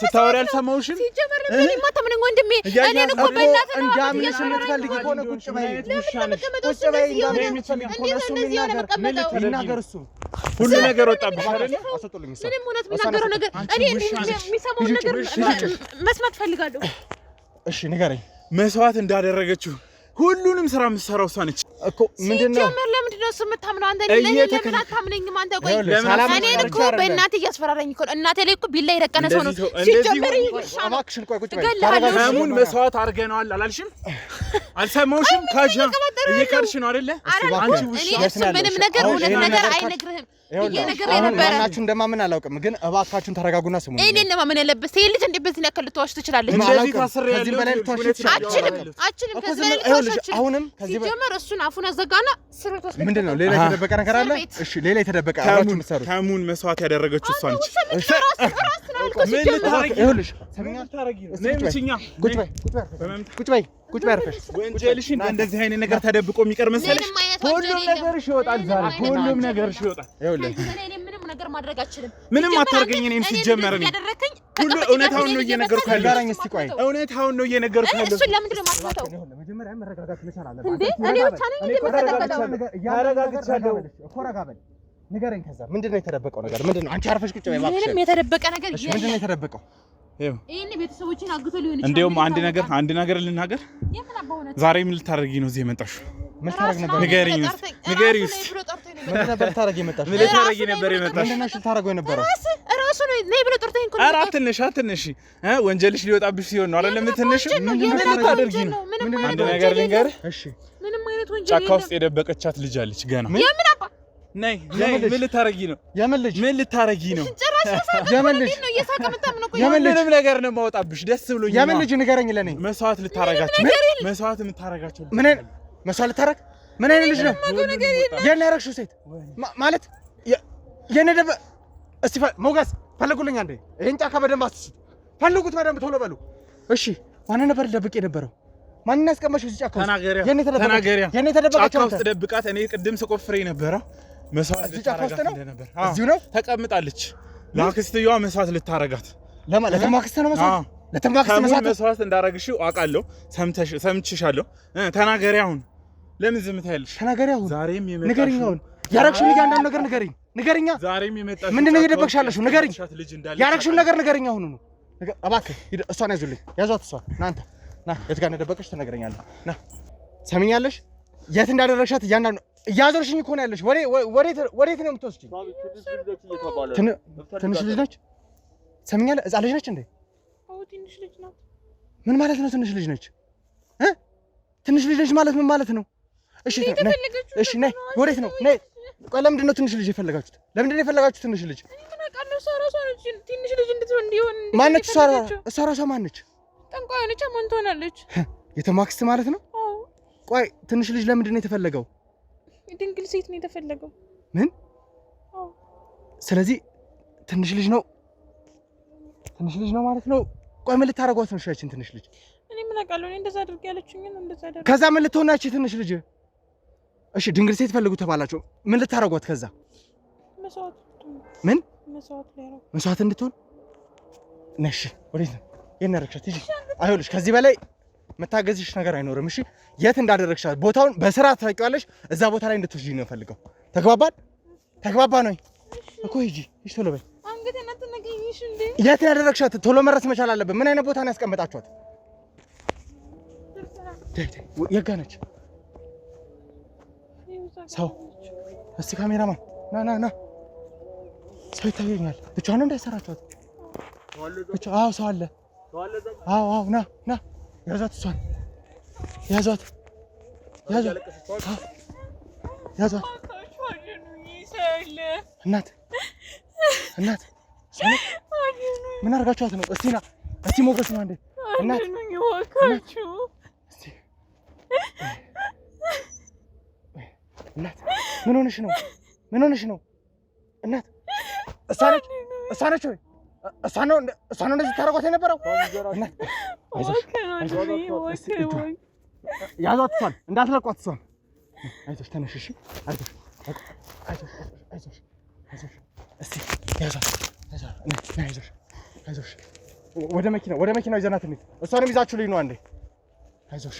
ስታወሪ አልሰማሁሽም? እኔ ማታምነኝ ወንድሜ። እኔ እኮ በእናትህ ነው እንዳምንሽ የምትፈልጊ ከሆነ ቁጭ በይ። ይናገር እሱ። ሁሉ ነገር ወጣብሽ አይደል? አሰጡልኝ። ምንም እውነት የሚናገረው ነገር እኔ የሚሰማው ነገር መስማት ፈልጋለሁ። እሺ ንገረኝ። መስዋዕት እንዳደረገችው ሁሉንም ስራ የምትሰራው እሷ ነች እኮ። ምንድነው ለምንድን ነው እሱ የምታምነው? አንተ ለምን አታምነኝም? አንተ ቆይ እኔን እኮ በእናቴ እያስፈራራኝ እኮ እናቴ ላይ እኮ ቢላ የደቀነ ሰው ነው ሲጀመር። እባክሽን ቆይ ቁጭ በይ። ሰሙን መስዋዕት አድርገናል አላልሽም? አልሰማሁሽም? ካጃ እየቀርሽ ነው አይደለ? አንቺ ውሻ። ምንም ነገር እውነት ነገር አይነግርህም። ማናችሁ እንደማምን አላውቅም፣ ግን እባካችሁን ተረጋጉና ስሙ። እኔ እንደማምን ያለበት ይሄ ልጅ እንዴት በዚህ ያክል ልትዋሽ ትችላለች? ከዚህ በላይ ልትዋሽ ትችላለች? አችልም። ከዚህ በላይ ልትዋሽ አሁንም ከዚህ በላይ ሲጀመር እሱን አፉን አዘጋና ስሩት። ምንድነው ሌላ የተደበቀ ነገር አለ? እሺ ሌላ የተደበቀ አብራችሁ የምትሰሩት ታሙን መስዋዕት ያደረገችው እሷ ነች። ምን ልታረጊ? ይኸውልሽ ቁጭ በይ አርፈሽ። ወንጀልሽን እንደዚህ አይነት ነገር ተደብቆ የሚቀር መሰለሽ? ሁሉም ነገርሽ ይወጣል ዛሬ፣ ሁሉም ነገርሽ ይወጣል። ይኸውልሽ ምንም ነገር ማድረግ አልችልም። ምንም አታርገኝ። እኔን ሲጀመር ነው ሁሉ እውነታውን ነው እየነገርኩህ ያለው። ጋራኝ እስቲ ቆይ እውነታውን ነው እየነገርኩህ ያለው። እሱን ለምንድን ነው የማትመጣው? መጀመሪያ መረጋጋት መቻል አለብህ እንዴ። እኔ ብቻ ነኝ ተረጋግቻለሁ። ኮረጋ በል ንገረኝ። ከዛ ምንድነው የተደበቀው ነገር? ምንድነው? አንቺ አርፈሽ ቁጭ በይ እባክሽ። ምንም የተደበቀ ነገር የለም። ምንድነው የተደበቀው? ይሄን ቤተሰቦችን አግቶ ሊሆን ይችላል። እንደውም አንድ ነገር ልናገር። ዛሬ ምን ልታደርጊ ነው እዚህ የመጣሽው? ምን ታረግ ነበር? ንገሪኝ። ምን ነበር ታረግ የመጣሽው? ምን ልታረጊ ነበር የመጣሽው? ምንድነው ልታረገው የነበረው? ራሱ ነው ነይ ብሎ ጠርተኝ እኮ። ኧረ አትነሽ ወንጀልሽ ሊወጣብሽ ሲሆን ነው አይደለም የምትነሺው? ምን ልታደርጊ ነው? አንድ ነገር ልንገርህ። እሺ ምንም አይነት ወንጀል ጫካ ውስጥ የደበቀቻት ልጅ አለች ገና። የምን አባ ነይ ምን ልታረጊ ነው? የምን ልጅ? ምን ልታረጊ ነው? የምን ልጅ ነው? እየሳቀ መጣም ነው። ምንም ነገር ነው የማወጣብሽ። ደስ ብሎኝ። የምን ልጅ ንገረኝ። ለኔ መስዋዕት ልታረጋቸው ምን መስዋዕት ልታረግ? ምን አይነት ልጅ ነው? የኔ ያረግሽው ሴት ማለት የኔ ደበ እስቲ ሞገስ ፈልጉልኝ አንዴ። ይሄን ጫካ በደንብ አትስት ፈልጉት፣ በደንብ ቶሎ በሉ። እሺ ማን ነበር ደብቄ የነበረው? ማን ያስቀመሽው እዚህ ጫካ ውስጥ? ተናገሪያ። የኔ ተደበቀች ጫካ ውስጥ ደብቃት። እኔ ቅድም ስቆፍሬ ነበረው መስዋዕት ልታረጋት ነበር። እዚሁ ነው ተቀምጣለች። ለአክስትየዋ መስዋዕት ልታረጋት። ለተማክስተ ነው መስዋዕት ለተማክስተ መስዋዕት እንዳረግሽው አውቃለሁ። ሰምችሻለሁ። ተናገሪ አሁን። ለምን ዝም ትያለሽ? ተናገሪ አሁን። ዛሬም የመጣሽ ንገሪኝ። አሁን ያረግሽውን እያንዳንዱ ነገር ንገሪኝ። ንገሪኛ። ዛሬም የመጣሽ ምንድነው እየደበቅሻለሽ? ንገሪኝ። ያረግሽውን ነገር ንገሪኝ አሁን ነው። እባክህ እሷን ያዙልኝ። ያዟት እሷን። ናንተ ና የት ጋር እንደደበቀሽ ትነግረኛለህ። ና ሰሚኛለሽ? የት እንዳደረግሻት እያንዳንዱ እያዞርሽኝ እኮ ነው ያለሽ። ወዴት ነው የምትወስጂኝ? ትንሽ ልጅ ነች። ሰሚኛለህ? ሕፃን ልጅ ነች እንዴ? አዎ ትንሽ ልጅ ናት። ምን ማለት ነው ትንሽ ልጅ ነች? ትንሽ ልጅ ነች ማለት ምን ማለት ነው? እሺ እሺ ነይ። ወዴት ነው? ነይ። ቆይ ለምንድን ነው ትንሽ ልጅ የፈለጋችሁት? ለምንድን ነው የፈለጋችሁት ትንሽ ልጅ? ትንሽ ልጅ እንድትሆን ማነች? እሷ ራሷ ማነች? ጠንቋይ ነች። ማን ትሆናለች? የተማክስት ማለት ነው? አዎ። ቆይ ትንሽ ልጅ ለምንድን ነው የተፈለገው? ድንግል ሴት ነው የተፈለገው። ምን? አዎ። ስለዚህ ትንሽ ልጅ ነው ማለት ነው። ቆይ ምን ልታረጓት ነው? እሺ ትንሽ ልጅ እኔ ምን አውቃለሁ? እኔ እንደዛ አድርጌ ያለችኝ ነው እንደዛ አድርጌ። ከዛ ምን ልትሆናችሁ ትንሽ ልጅ? እሺ ድንግል ሴት ፈልጉ ተባላችሁ። ምን ልታረጓት? ከዛ መስዋዕት ምን መስዋዕት እንድትሆን ነሽ? ወዴት ነው የነረክሻት? እሺ አይሆንልሽ። ከዚህ በላይ መታገዝሽ ነገር አይኖርም። እሺ የት እንዳደረግሻት ቦታውን በስርዓት ታውቂዋለሽ። እዛ ቦታ ላይ እንድትወስጂኝ ነው ፈልገው። ተግባባን ነው እኮ። ሂጂ ቶሎ በይ። አንገቴን አትነገኝሽ እንዴ? የት ያደረግሻት? ቶሎ መድረስ መቻል አለብን። ምን አይነት ቦታ ነው ያስቀመጣችኋት? የጋ ነች? ሰው እስቲ ካሜራማን ና ሰው ይታየኛል። ብቻዋን ነው እንዳይሰራችኋት? አዎ ሰው አለ። አዎ ና ያዟት፣ እሷን ያዟት። እናት ምን አድርጋችኋት ነው? እስቲ ሞገስ ነው እንዴ? እናት ምን ሆነሽ ነው? እናት እሷ ነች ወይ? እሷ ነው እንደዚህ ታረጓት የነበረው? ያዟት፣ እሷን እንዳትለቋት። እሷን አይዞሽ፣ ተነሽ። እሺ አይዞሽ። እስቲ ያዟት። አይዞሽ። ወደ መኪናው ይዘናት እንሂድ። እሷንም ይዛችሁ ልኝ ነው አንዴ። አይዞሽ።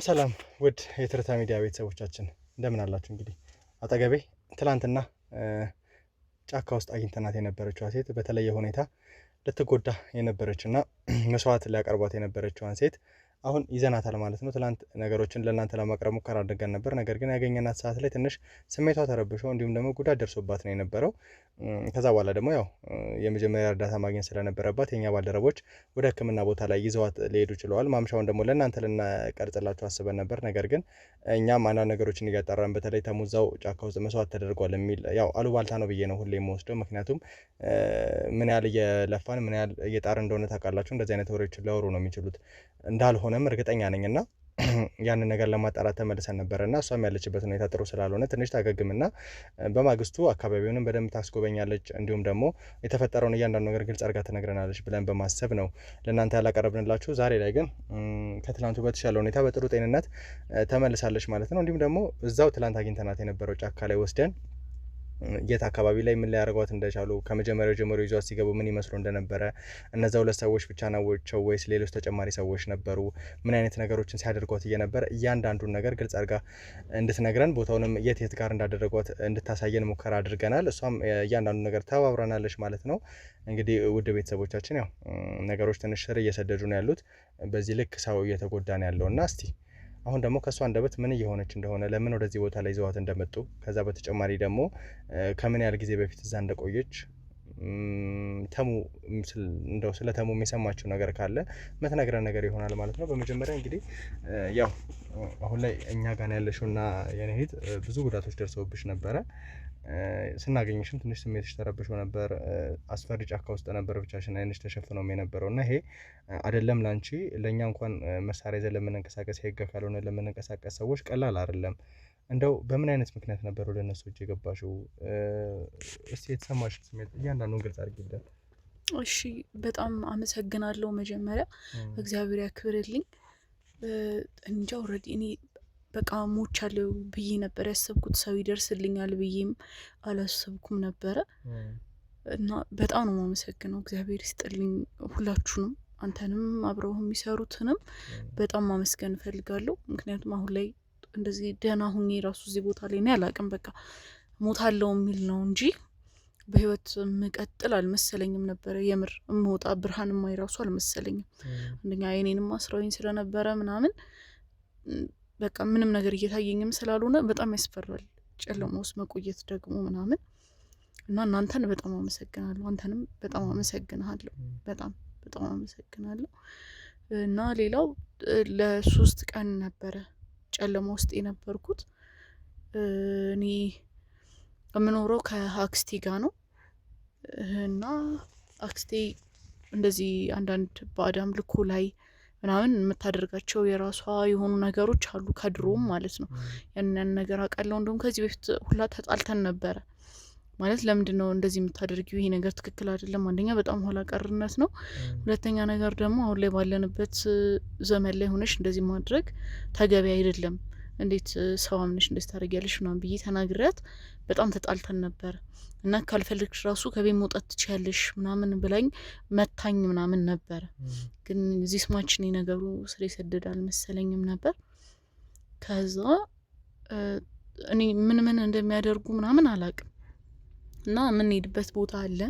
ሰላም ውድ የትርታ ሚዲያ ቤተሰቦቻችን እንደምን አላችሁ? እንግዲህ አጠገቤ ትላንትና ጫካ ውስጥ አግኝተናት የነበረችዋ ሴት በተለየ ሁኔታ ልትጎዳ የነበረችና መስዋዕት ሊያቀርቧት የነበረችዋን ሴት አሁን ይዘናታል ማለት ነው። ትላንት ነገሮችን ለእናንተ ለማቅረብ ሙከራ አድርገን ነበር። ነገር ግን ያገኘናት ሰዓት ላይ ትንሽ ስሜቷ ተረብሾ እንዲሁም ደግሞ ጉዳት ደርሶባት ነው የነበረው። ከዛ በኋላ ደግሞ ያው የመጀመሪያ እርዳታ ማግኘት ስለነበረባት የኛ ባልደረቦች ወደ ሕክምና ቦታ ላይ ይዘዋት ሊሄዱ ችለዋል። ማምሻውን ደግሞ ለእናንተ ልናቀርጽላችሁ አስበን ነበር። ነገር ግን እኛም አንዳንድ ነገሮችን እያጣራን በተለይ ተሙዛው ጫካ ውስጥ መስዋዕት ተደርጓል የሚል ያው አሉባልታ ነው ብዬ ነው ሁሌ የምወስደው። ምክንያቱም ምን ያህል እየለፋን ምን ያህል እየጣርን እንደሆነ ታውቃላችሁ። እንደዚህ አይነት ወሬዎችን ሊያወሩ ነው የሚችሉት እንዳልሆነም እርግጠኛ ነኝና ያንን ነገር ለማጣራት ተመልሰን ነበርና እሷም ያለችበት ሁኔታ ጥሩ ስላልሆነ ትንሽ ታገግምና በማግስቱ አካባቢውንም በደንብ ታስጎበኛለች፣ እንዲሁም ደግሞ የተፈጠረውን እያንዳንዱ ነገር ግልጽ አድርጋ ትነግረናለች ብለን በማሰብ ነው ለእናንተ ያላቀረብንላችሁ። ዛሬ ላይ ግን ከትላንቱ በተሻለ ሁኔታ በጥሩ ጤንነት ተመልሳለች ማለት ነው። እንዲሁም ደግሞ እዛው ትላንት አግኝተናት የነበረው ጫካ ላይ ወስደን የት አካባቢ ላይ ምን ሊያደርጓት እንደቻሉ ከመጀመሪያው ጀምሮ ይዟት ሲገቡ ምን ይመስሉ እንደነበረ እነዛ ሁለት ሰዎች ብቻ ናቸው ወይስ ሌሎች ተጨማሪ ሰዎች ነበሩ? ምን አይነት ነገሮችን ሲያደርጓት እየነበረ እያንዳንዱን ነገር ግልጽ አድርጋ እንድትነግረን ቦታውንም የት ጋር እንዳደረጓት እንድታሳየን ሙከራ አድርገናል። እሷም እያንዳንዱ ነገር ተባብረናለች ማለት ነው። እንግዲህ ውድ ቤተሰቦቻችን ያው ነገሮች ትንሽ ስር እየሰደዱ ነው ያሉት። በዚህ ልክ ሰው እየተጎዳ ነው ያለውና እስቲ አሁን ደግሞ ከሷ አንደበት ምን እየሆነች እንደሆነ ለምን ወደዚህ ቦታ ላይ ይዘዋት እንደመጡ ከዛ በተጨማሪ ደግሞ ከምን ያህል ጊዜ በፊት እዛ እንደቆየች ተሙ እንደው ስለ ተሙ የሚሰማቸው ነገር ካለ መተናገር ነገር ይሆናል ማለት ነው። በመጀመሪያ እንግዲህ ያው አሁን ላይ እኛ ጋር ያለሽውና የኔ እህት ብዙ ጉዳቶች ደርሰውብሽ ነበረ። ስናገኝሽም ትንሽ ስሜትሽ ተረብሾ ነበር። አስፈሪ ጫካ ውስጥ ነበር ብቻሽን አይንሽ ተሸፍነው የነበረው እና ይሄ አይደለም ላንቺ ለኛ እንኳን መሳሪያ ይዘን ለምንንቀሳቀስ ህግ ካልሆነ ለምንንቀሳቀስ ሰዎች ቀላል አይደለም። እንደው በምን አይነት ምክንያት ነበር ወደ እነሱ እጅ የገባሽው? እስቲ የተሰማሽ ስሜት እያንዳንዱን ግልጽ አድርጊልን። እሺ በጣም አመሰግናለሁ። መጀመሪያ እግዚአብሔር ያክብርልኝ። እንጃ ኦልሬዲ እኔ በቃ ሞቻለሁ ብዬ ነበር ያሰብኩት። ሰው ይደርስልኛል ብዬም አላሰብኩም ነበረ እና በጣም ነው የማመሰግነው። እግዚአብሔር ይስጥልኝ ሁላችሁንም፣ አንተንም አብረው የሚሰሩትንም በጣም ማመስገን እፈልጋለሁ። ምክንያቱም አሁን ላይ እንደዚህ ደህና ሁኜ ራሱ እዚህ ቦታ ላይ ነው ያላቅም በቃ ሞታለሁ የሚል ነው እንጂ በህይወት መቀጠል አልመሰለኝም ነበረ። የምር እምወጣ ብርሃን ማይ ራሱ አልመሰለኝም። አንደኛ አይኔንም አስራውኝ ስለነበረ ምናምን በቃ ምንም ነገር እየታየኝም ስላልሆነ በጣም ያስፈራል። ጨለማ ውስጥ መቆየት ደግሞ ምናምን እና እናንተን በጣም አመሰግናለሁ። አንተንም በጣም አመሰግናለሁ። በጣም አመሰግናለሁ። እና ሌላው ለ3 ቀን ነበረ ጨለማ ውስጥ የነበርኩት። እኔ የምኖረው ከአክስቴ ጋር ነው እና አክስቴ እንደዚህ አንዳንድ በአዳም ልኮ ላይ ምናምን የምታደርጋቸው የራሷ የሆኑ ነገሮች አሉ ከድሮም ማለት ነው። ያንን ነገር አውቃለሁ። እንደውም ከዚህ በፊት ሁላ ተጣልተን ነበረ። ማለት ለምንድነው እንደዚህ የምታደርጊው? ይሄ ነገር ትክክል አይደለም። አንደኛ በጣም ኋላ ቀርነት ነው። ሁለተኛ ነገር ደግሞ አሁን ላይ ባለንበት ዘመን ላይ ሆነሽ እንደዚህ ማድረግ ተገቢ አይደለም እንዴት ሰው አምነሽ እንደዚህ ታደርጊያለሽ ምናምን ብዬ ተናግሬያት በጣም ተጣልተን ነበር እና ካልፈልግሽ ራሱ ከቤት መውጣት ትችያለሽ ምናምን ብላኝ መታኝ ምናምን ነበር። ግን እዚህ ስማችን ነገሩ ስር የሰደደ አልመሰለኝም ነበር። ከዛ እኔ ምን እንደሚያደርጉ ምናምን አላቅም እና የምንሄድበት ቦታ አለ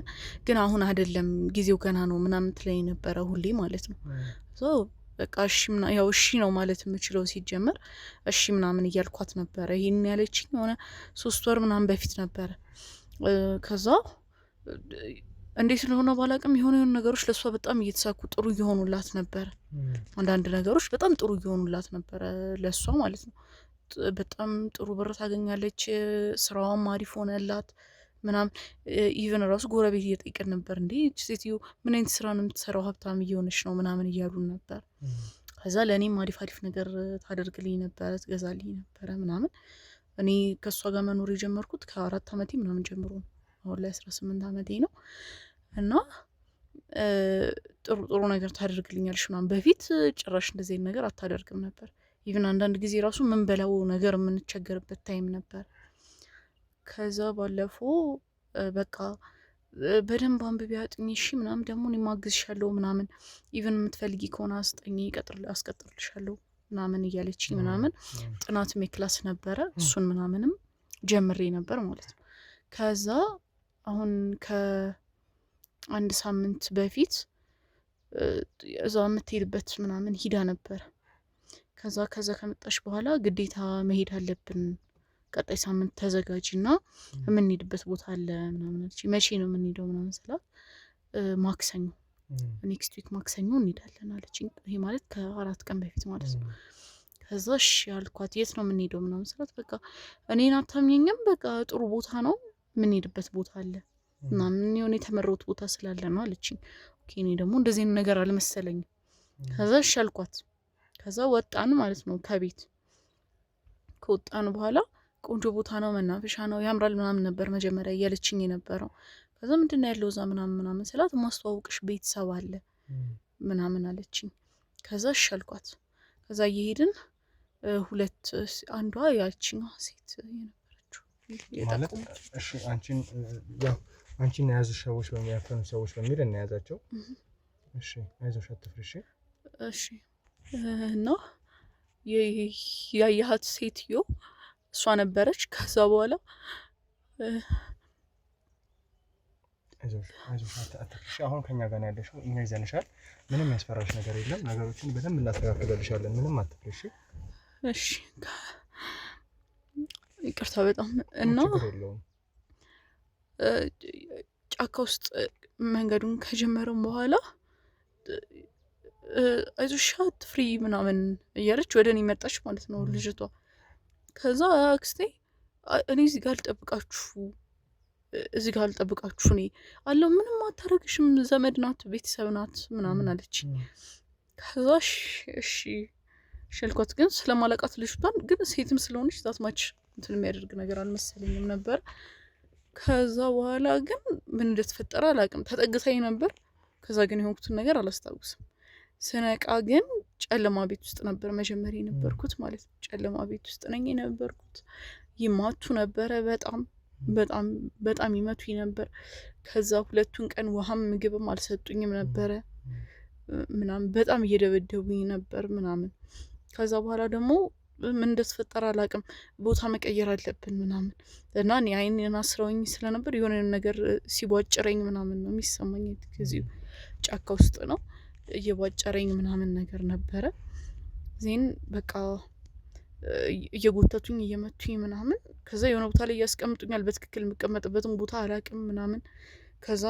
ግን አሁን አይደለም ጊዜው ገና ነው ምናምን ትለኝ ነበረ ሁሌ ማለት ነው። በቃ እሺ ያው እሺ ነው ማለት የምችለው ሲጀመር እሺ ምናምን እያልኳት ነበረ። ይሄን ያለችኝ የሆነ 3 ወር ምናምን በፊት ነበረ። ከዛ እንዴት ስለሆነ ባላቅም የሆነ ነገሮች ለሷ በጣም እየተሳኩ ጥሩ እየሆኑላት ነበረ። አንዳንድ ነገሮች በጣም ጥሩ እየሆኑላት ነበረ ለሷ ማለት ነው። በጣም ጥሩ ብር ታገኛለች፣ ስራዋም አሪፍ ሆነላት ምናምን። ኢቨን ራሱ ጎረቤት እየጠየቀን ነበር እንዴ እቺ ሴትዮ ምን አይነት ስራ ነው የምትሰራው ሀብታም እየሆነች ነው ምናምን እያሉን ነበር። ከዛ ለእኔም አሪፍ ነገር ታደርግልኝ ነበረ፣ ትገዛልኝ ነበረ ምናምን። እኔ ከእሷ ጋር መኖር የጀመርኩት ከ4 ዓመቴ ምናምን ጀምሮ ነው። አሁን ላይ 18 ዓመቴ ነው እና ጥሩ ነገር ታደርግልኛለች ምናምን። በፊት ጭራሽ እንደዚህ ነገር አታደርግም ነበር። ኢቨን አንዳንድ ጊዜ ራሱ ምን በላው ነገር የምንቸገርበት ታይም ነበር። ከዛ ባለፈው በቃ በደንብ አንብቢ አጥኚ እሺ ምናምን ደግሞ እኔ ማግዝሻለሁ ምናምን ኢቨን የምትፈልጊ ከሆነ አስጠኚ አስቀጥርልሻለሁ ምናምን እያለችኝ ምናምን ጥናትም የክላስ ነበረ እሱን ምናምንም ጀምሬ ነበር ማለት ነው። ከዛ አሁን ከ1 ሳምንት በፊት እዛ የምትሄድበት ምናምን ሂዳ ነበር። ከዛ ከመጣሽ በኋላ ግዴታ መሄድ አለብን ቀጣይ ሳምንት ተዘጋጂና የምንሄድበት ቦታ አለ ምናምን አለች። መቼ ነው የምንሄደው ምናምን ስላት ማክሰኞ ኔክስት ዊክ ማክሰኞ እንሄዳለን አለችኝ። ይሄ ማለት ከ4 ቀን በፊት ማለት ነው። ከዛ እሺ አልኳት። የት ነው የምንሄደው ምናምን ስላት በቃ እኔን አታምኘኝም በቃ ጥሩ ቦታ ነው የምንሄድበት ቦታ አለ ምናምን የሆነ የተመረጡት ቦታ ስላለ ነው አለችኝ። ኦኬ እኔ ደግሞ እንደዚህ ነገር አልመሰለኝም። ከዛ እሺ አልኳት። ከዛ ወጣን ማለት ነው ከቤት። ከወጣን በኋላ ቆንጆ ቦታ ነው መናፈሻ ነው ያምራል ምናምን ነበር መጀመሪያ እያለችኝ የነበረው። ከዛ ምንድነው ያለው እዛ ምናምን ስላት ማስተዋወቅሽ ቤተሰብ አለ ምናምን አለችኝ። ከዛ እሺ አልኳት። ከዛ እየሄድን አንዷ ያቺኛዋ ሴት የነበረችው ማለት እሺ አንቺን የያዙሽ ሰዎች በሚያፈኑ ሰዎች በሚል እናያዛቸው። እሺ አይዞሽ አትፍሪ። እሺ እና ያያት ሴትዮ እሷ ነበረች። ከዛ በኋላ አይዞሽ አትፍሪ። አሁን ከኛ ጋር ነው ያለሽው፣ እኛ ይዘንሻል። ምንም ያስፈራሽ ነገር የለም። ነገሮችን በደንብ እናስተካክልልሻለን። ምንም አትፍሪ። እሺ ይቅርታ በጣም እና ጫካ ውስጥ መንገዱን ከጀመረን በኋላ አይዞሽ አትፍሪ ምናምን እያለች ወደ እኔ መጣች ማለት ነው ልጅቷ። ከዛ አክስቴ እኔ እዚህ ጋር ልጠብቃችሁ እኔ አለው ምንም አታረግሽም ዘመድ ናት ቤተሰብ ናት ምናምን አለች። ከዛ እሺ ሸልኳት። ግን ስለማለቃት ልጅቷን ግን ሴትም ስለሆነች ዛትማች እንትን የሚያደርግ ነገር አልመሰለኝም ነበር። ከዛ በኋላ ግን ምን እንደተፈጠረ አላውቅም። ተጠግታኝ ነበር። ከዛ ግን የሆንኩትን ነገር አላስታውስም። ስነቃ ግን ጨለማ ቤት ውስጥ ነበር መጀመሪያ የነበርኩት ማለት ነው። ጨለማ ቤት ውስጥ ነኝ የነበርኩት። ይማቱ ነበረ በጣም ይመቱኝ ነበር። ከዛ 2ቱን ቀን ውሃም ምግብም አልሰጡኝም ነበረ ምናምን በጣም እየደበደቡኝ ነበር ምናምን። ከዛ በኋላ ደግሞ ምን እንደተፈጠረ አላውቅም። ቦታ መቀየር አለብን ምናምን እና እኔ አይኔን አስረውኝ ስለነበር የሆነ ነገር ሲቧጭረኝ ምናምን ነው የሚሰማኝ። ከዚህ ጫካ ውስጥ ነው እየቧጨረኝ ምናምን ነገር ነበረ። ዜን በቃ እየጎተቱኝ እየመቱኝ ምናምን። ከዛ የሆነ ቦታ ላይ ያስቀምጡኛል። በትክክል የምቀመጥበትን ቦታ አላውቅም ምናምን። ከዛ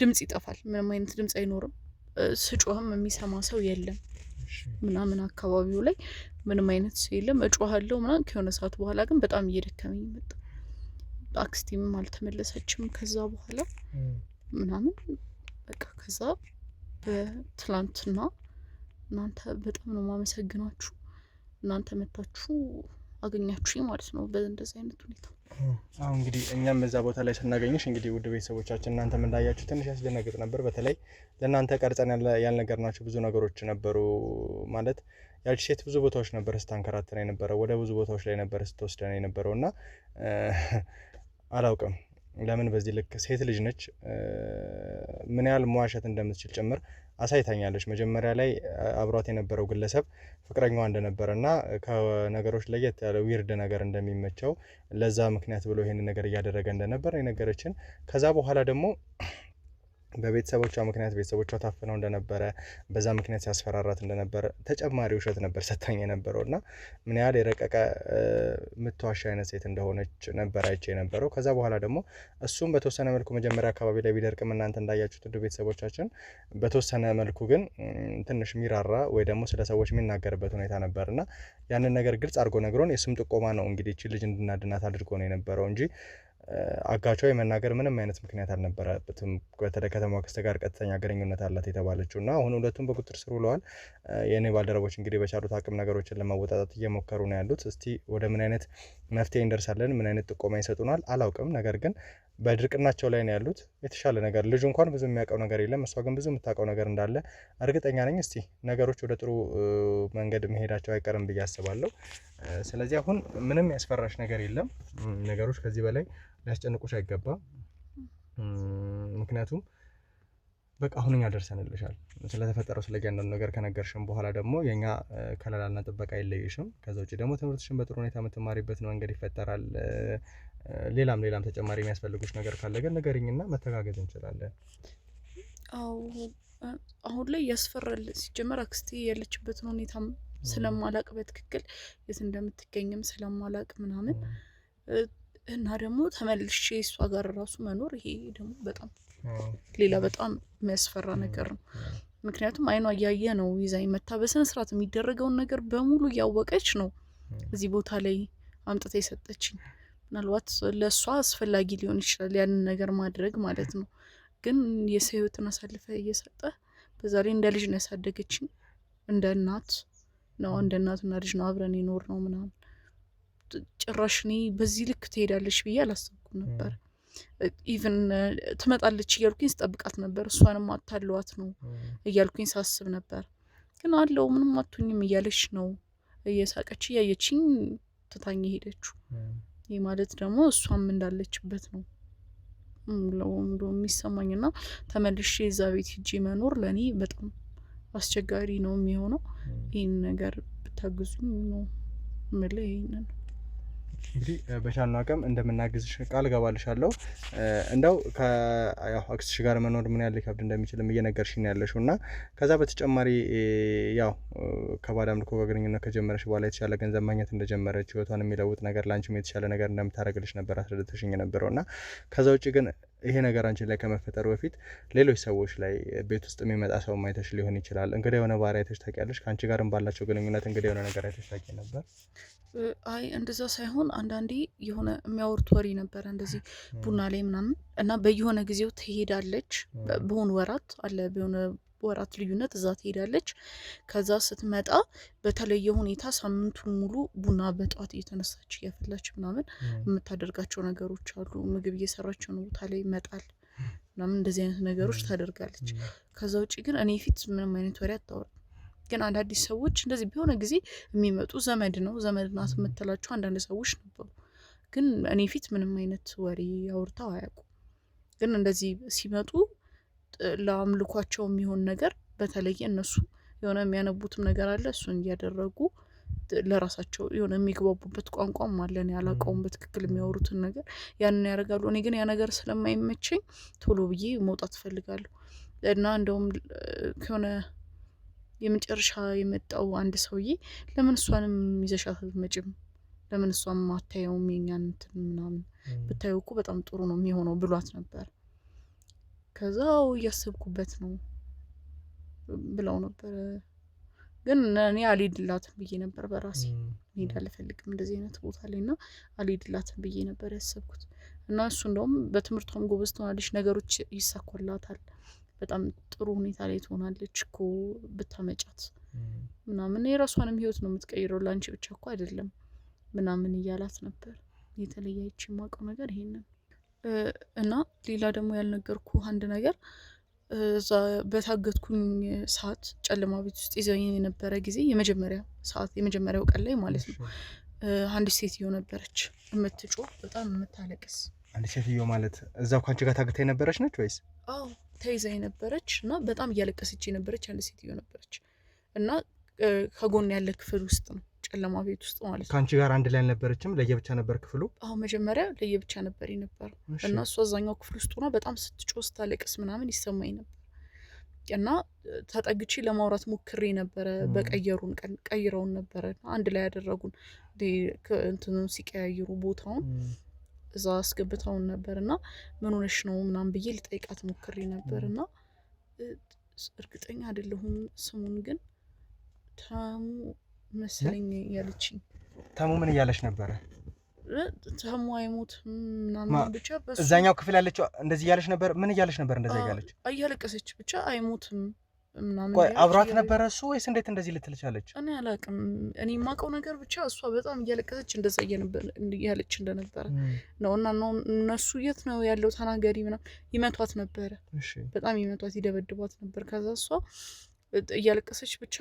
ድምጽ ይጠፋል። ምንም አይነት ድምጽ አይኖርም። ስጮህም የሚሰማ ሰው የለም ምናምን። አካባቢው ላይ ምንም አይነት ሰው የለም። እጮሃለሁ ምናምን። ከሆነ ሰዓት በኋላ ግን በጣም እየደከመኝ መጣ። አክስቴም አልተመለሰችም ከዛ በኋላ ምናምን በቃ። ከዛ በትላንትና እናንተ በጣም ነው ማመሰግናችሁ። እናንተ መታችሁ አገኛችሁኝ ማለት ነው በእንደዚህ አይነት ሁኔታ። አሁን እንግዲህ እኛም በዛ ቦታ ላይ ስናገኝሽ እንግዲህ ውድ ቤተሰቦቻችን እናንተም እንዳያችሁ ትንሽ ያስደነግጥ ነበር። በተለይ ለእናንተ ቀርጸን ያልነገርናችሁ ብዙ ነገሮች ነበሩ። ማለት ያቺ ሴት ብዙ ቦታዎች ነበር ስታንከራተን የነበረው፣ ወደ ብዙ ቦታዎች ላይ ነበር ስትወስደን የነበረውና አላውቅም ለምን በዚህ ልክ ሴት ልጅ ነች ምን ያህል መዋሸት እንደምትችል ጭምር አሳይታኛለች። መጀመሪያ ላይ አብሯት የነበረው ግለሰብ ፍቅረኛዋ እንደነበረና ከነገሮች ለየት ያለ ዊርድ ነገር እንደሚመቸው ለዛ ምክንያት ብሎ ይሄን ነገር እያደረገ እንደነበር የነገረችን። ከዛ በኋላ ደግሞ በቤተሰቦቿ ምክንያት ቤተሰቦቿ ታፍነው እንደነበረ በዛ ምክንያት ሲያስፈራራት እንደነበረ ተጨማሪ ውሸት ነበር ሰታኝ የነበረውና ምን ያህል የረቀቀ ምትዋሻ አይነት ሴት እንደሆነች ነበር አይቼ የነበረው። ከዛ በኋላ ደግሞ እሱም በተወሰነ መልኩ መጀመሪያ አካባቢ ላይ ቢደርቅም እናንተ እንዳያችሁት እንደ ቤተሰቦቻችን በተወሰነ መልኩ ግን ትንሽ ሚራራ ወይ ደግሞ ስለ ሰዎች የሚናገርበት ሁኔታ ነበርና ያንን ነገር ግልጽ አድርጎ ነግሮን የስም ጥቆማ ነው እንግዲህ እቺ ልጅ እንድናድናት አድርጎ ነው የነበረው እንጂ አጋቿ የመናገር ምንም አይነት ምክንያት አልነበረበትም። ከተከተማው ክስተ ጋር ቀጥተኛ ግንኙነት አላት የተባለችውና አሁን ሁለቱም በቁጥጥር ስር ውለዋል። የኔ ባልደረቦች እንግዲህ በቻሉት አቅም ነገሮችን ለማወጣጣት እየሞከሩ ነው ያሉት። እስቲ ወደ ምን አይነት መፍትሄ እንደርሳለን፣ ምን አይነት ጥቆማ ይሰጡናል አላውቅም። ነገር ግን በድርቅናቸው ላይ ነው ያሉት። የተሻለ ነገር ልጁ እንኳን ብዙ የሚያውቀው ነገር የለም፣ እሷ ግን ብዙ የምታውቀው ነገር እንዳለ እርግጠኛ ነኝ። እስቲ ነገሮች ወደ ጥሩ መንገድ መሄዳቸው አይቀርም ብዬ አስባለሁ። ስለዚህ አሁን ምንም ያስፈራሽ ነገር የለም። ነገሮች ከዚህ በላይ ሊያስጨንቁሽ አይገባም። ምክንያቱም በቃ አሁን እኛ ደርሰንልሻል። ስለተፈጠረው ስለያንዳንዱ ነገር ከነገርሽም በኋላ ደግሞ የኛ ከለላና ጥበቃ አይለይሽም። ከዛ ውጪ ደግሞ ትምህርትሽን በጥሩ ሁኔታ የምትማሪበት መንገድ ይፈጠራል። ሌላም ተጨማሪ የሚያስፈልጉሽ ነገር ካለ ግን ንገሪኝና መተጋገዝ እንችላለን። አዎ አሁን ላይ ያስፈራል። ሲጀመር አክስቴ ያለችበትን ሁኔታም ስለማላቅ በትክክል የት እንደምትገኝም ስለማላቅ ምናምን እና ደግሞ ተመልሼ እሷ ጋር ራሱ መኖር ይሄ ደግሞ በጣም ሌላ በጣም የሚያስፈራ ነገር ነው። ምክንያቱም አይኗ እያየ ነው ይዛኝ መታ በስነ ስርዓት የሚደረገውን ነገር በሙሉ እያወቀች ነው እዚህ ቦታ ላይ አምጥታ የሰጠችኝ። ምናልባት ለእሷ አስፈላጊ ሊሆን ይችላል ያንን ነገር ማድረግ ማለት ነው። ግን የሰው ህይወትን አሳልፈ እየሰጠ በዛ ላይ እንደ ልጅ ነው ያሳደገችኝ። እንደ እናት ነው፣ እንደ እናትና ልጅ ነው አብረን ይኖር ነው ምናምን። ጭራሽ እኔ በዚህ ልክ ትሄዳለች ብዬ አላሰብኩም ነበር። ኢቭን ትመጣለች እያልኩኝ ስጠብቃት ነበር። እሷንም አታለዋት ነው እያልኩኝ ሳስብ ነበር። ግን አለው ምንም አትሆኝም እያለች ነው እየሳቀች እያየችኝ ትታኝ ሄደችው። ይህ ማለት ደግሞ እሷም እንዳለችበት ነው የሚሰማኝና ተመልሼ እዛ ቤት ሂጄ መኖር ለእኔ በጣም አስቸጋሪ ነው የሚሆነው። ይህን ነገር ብታግዙኝ ነው የምልህ። ይህንን እንግዲህ በቻልነው አቅም እንደምናግዝሽ ቃል ገባልሻለሁ። እንደው ከአክስትሽ ጋር መኖር ምን ያህል ሊከብድ እንደሚችልም እየነገርሽኝ ያለሽው እና ከዛ በተጨማሪ ያው ከባድ አምልኮ ጋር ግንኙነት ከጀመረሽ በኋላ የተሻለ ገንዘብ ማግኘት እንደጀመረች ህይወቷን የሚለውጥ ነገር ላንቺም የተሻለ ነገር እንደምታደርግልሽ ነበር አስረድተሽኝ የነበረውና ከዛ ውጪ ግን ይሄ ነገር አንቺ ላይ ከመፈጠሩ በፊት ሌሎች ሰዎች ላይ ቤት ውስጥ የሚመጣ ሰው ማይተሽ ሊሆን ይችላል። እንግዲህ የሆነ ባህሪ አይተሽ ታውቂያለሽ? ከአንቺ ጋርም ባላቸው ግንኙነት እንግዲህ የሆነ ነገር አይተሽ ታውቂ ነበር? አይ እንደዛ ሳይሆን አንዳንዴ የሆነ የሚያወሩት ወሬ ነበር እንደዚህ ቡና ላይ ምናምን እና በየሆነ ጊዜው ትሄዳለች። በሆነ ወራት አለ በሆነ ወራት ልዩነት እዛ ትሄዳለች። ከዛ ስትመጣ በተለየ ሁኔታ ሳምንቱን ሙሉ ቡና በጧት እየተነሳች እያፈላች ምናምን የምታደርጋቸው ነገሮች አሉ። ምግብ እየሰራች ነው ቦታ ላይ ይመጣል ምናምን እንደዚህ አይነት ነገሮች ታደርጋለች። ከዛ ውጪ ግን እኔ ፊት ምንም አይነት ወሬ አታወራም። ግን አዳዲስ ሰዎች እንደዚህ ቢሆነ ጊዜ የሚመጡ ዘመድ ናት የምትላቸው አንዳንድ ሰዎች ነበሩ። ግን እኔ ፊት ምንም አይነት ወሬ አውርተው አያውቁም። ግን እንደዚህ ሲመጡ ለአምልኳቸው የሚሆን ነገር በተለየ እነሱ የሆነ የሚያነቡትም ነገር አለ። እሱን እያደረጉ ለራሳቸው የሆነ የሚግባቡበት ቋንቋም አለ። እኔ አላውቀውም በትክክል የሚያወሩትን ነገር ያንን ያደርጋሉ። እኔ ግን ያ ነገር ስለማይመቸኝ ቶሎ ብዬ መውጣት እፈልጋለሁ እና እንደውም ከሆነ የመጨረሻ የመጣው አንድ ሰውዬ ለምን እሷንም ይዘሻት አትመጭም? ለምን እሷም አታየውም? የኛን እንትን ምናምን ብታየው እኮ በጣም ጥሩ ነው የሚሆነው ብሏት ነበር። ከዛው እያሰብኩበት ነው ብለው ነበር። ግን እኔ አልሄድላትም ብዬ ነበር በራሴ መሄድ አልፈልግም እንደዚህ አይነት ቦታ ላይና አልሄድላትም ብዬ ነበር ያሰብኩት። እና እሱ እንደውም በትምህርቷም ጎበዝ ትሆናለች፣ ነገሮች ይሳካላታል፣ በጣም ጥሩ ሁኔታ ላይ ትሆናለች እኮ ብታመጫት ምናምን የራሷንም ህይወት ነው የምትቀይረው ላንቺ ብቻ እኮ አይደለም ምናምን እያላት ነበር። የተለያየች የማውቀው ነገር ይሄንን እና ሌላ ደግሞ ያልነገርኩ አንድ ነገር እዛ በታገትኩኝ ሰዓት ጨለማ ቤት ውስጥ ይዘኝ የነበረ ጊዜ የመጀመሪያው ቀን ላይ ማለት ነው አንድ ሴትዮ ነበረች የምትጮህ በጣም የምታለቅስ። አንድ ሴትዮ ማለት እዛው ካንቺ ጋር ታግታ የነበረች ነች ወይስ? አዎ ተይዛ የነበረች እና በጣም እያለቀሰች የነበረች አንድ ሴትዮ ነበረች እና ከጎን ያለ ክፍል ውስጥ ነው ጨለማ ቤት ውስጥ ማለት ነው። ካንቺ ጋር አንድ ላይ አልነበረችም? ለየብቻ ነበር ክፍሉ? አዎ መጀመሪያ ለየብቻ ነበር የነበረው እና እሷ እዛኛው ክፍል ውስጥ ሆና በጣም ስትጮህ ስታለቅስ ምናምን ይሰማኝ ነበር እና ተጠግቼ ለማውራት ሞክሬ ነበረ። ቀይረውን ነበረ አንድ ላይ ያደረጉን እንትኑን ሲቀያይሩ ቦታውን እዛ አስገብተውን ነበር እና ምን ሆነሽ ነው ምናምን ብዬ ልጠይቃት ሞክሬ ነበር እና እርግጠኛ አይደለሁም ስሙን ግን ታሙ መሰለኝ ያለችኝ። ታሙ ምን እያለች ነበረ? ታሙ አይሞት ምናምን ብቻ እዛኛው ክፍል ያለችው እንደዚህ እያለች ነበር። ምን እያለች ነበር? እንደዛ እያለች እያለቀሰች ብቻ አይሞትም ምናምን። ቆይ አብራት ነበረ እሱ ወይስ እንዴት እንደዚህ ልትል ቻለች? እኔ አላውቅም። እኔ የማውቀው ነገር ብቻ እሷ በጣም እያለቀሰች እንደዛ እያለች እንደነበረ ነው። እና ነው እነሱ የት ነው ያለው ተናገሪ ምናምን ይመቷት ነበረ። በጣም ይመቷት ይደበድቧት ነበር። ከዛ እሷ እያለቀሰች ብቻ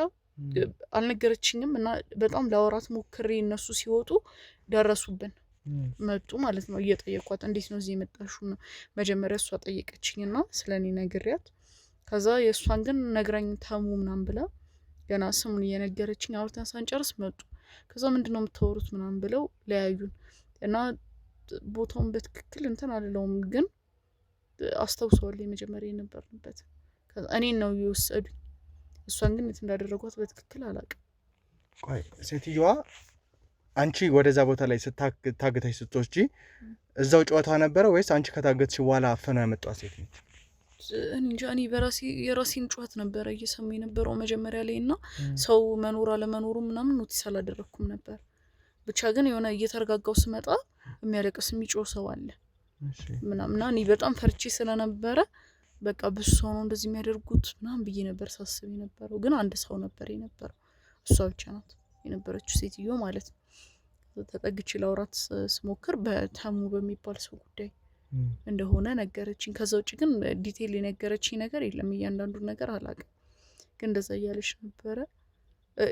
አልነገረችኝም እና በጣም ላወራት ሞክሬ እነሱ ሲወጡ ደረሱብን መጡ ማለት ነው። እየጠየኳት እንዴት ነው እዚህ የመጣሽው ነው መጀመሪያ እሷ ጠየቀችኝና ስለኔ ነግሬያት ከዛ የእሷን ግን ነግራኝ ታሙ ምናምን ብላ ገና ስሙን እየነገረችኝ አውርተን ሳንጨርስ መጡ። ከዛ ምንድነው የምታወሩት ምናምን ብለው ለያዩን እና ቦታውን በትክክል እንትን አልለውም ግን አስታውሰዋለሁ የመጀመሪያ የነበርንበት። ከዛ እኔን ነው የወሰዱኝ እሷን ግን የት እንዳደረጓት በትክክል አላውቅም። ቆይ ሴትዮዋ አንቺ ወደዛ ቦታ ላይ ታግተሽ ስትወስጂ እዛው ጨዋታ ነበረ ወይስ አንቺ ከታገትሽ በኋላ አፈና ያመጣው ሴት ነች? እኔ የራሴን ጩኸት ነበረ እየሰማ የነበረው መጀመሪያ ላይ እና ሰው መኖር አለመኖሩ ምናምን ኖቲስ አላደረኩም ነበር። ብቻ ግን የሆነ እየተረጋጋው ስመጣ የሚያለቅስ የሚጮህ ሰው አለ ምናምን እኔ በጣም ፈርቼ ስለነበረ በቃ ብዙ ሰው ነው እንደዚህ የሚያደርጉት ምናምን ብዬ ነበር ሳስብ የነበረው። ግን አንድ ሰው ነበር የነበረው እሷ ብቻ ናት የነበረችው ሴትዮ ማለት ነው። ተጠግቼ ላውራት ስሞክር በታሙ በሚባል ሰው ጉዳይ እንደሆነ ነገረችኝ። ከዛ ውጭ ግን ዲቴል የነገረችኝ ነገር የለም። እያንዳንዱን ነገር አላውቅም። ግን እንደዛ እያለች ነበረ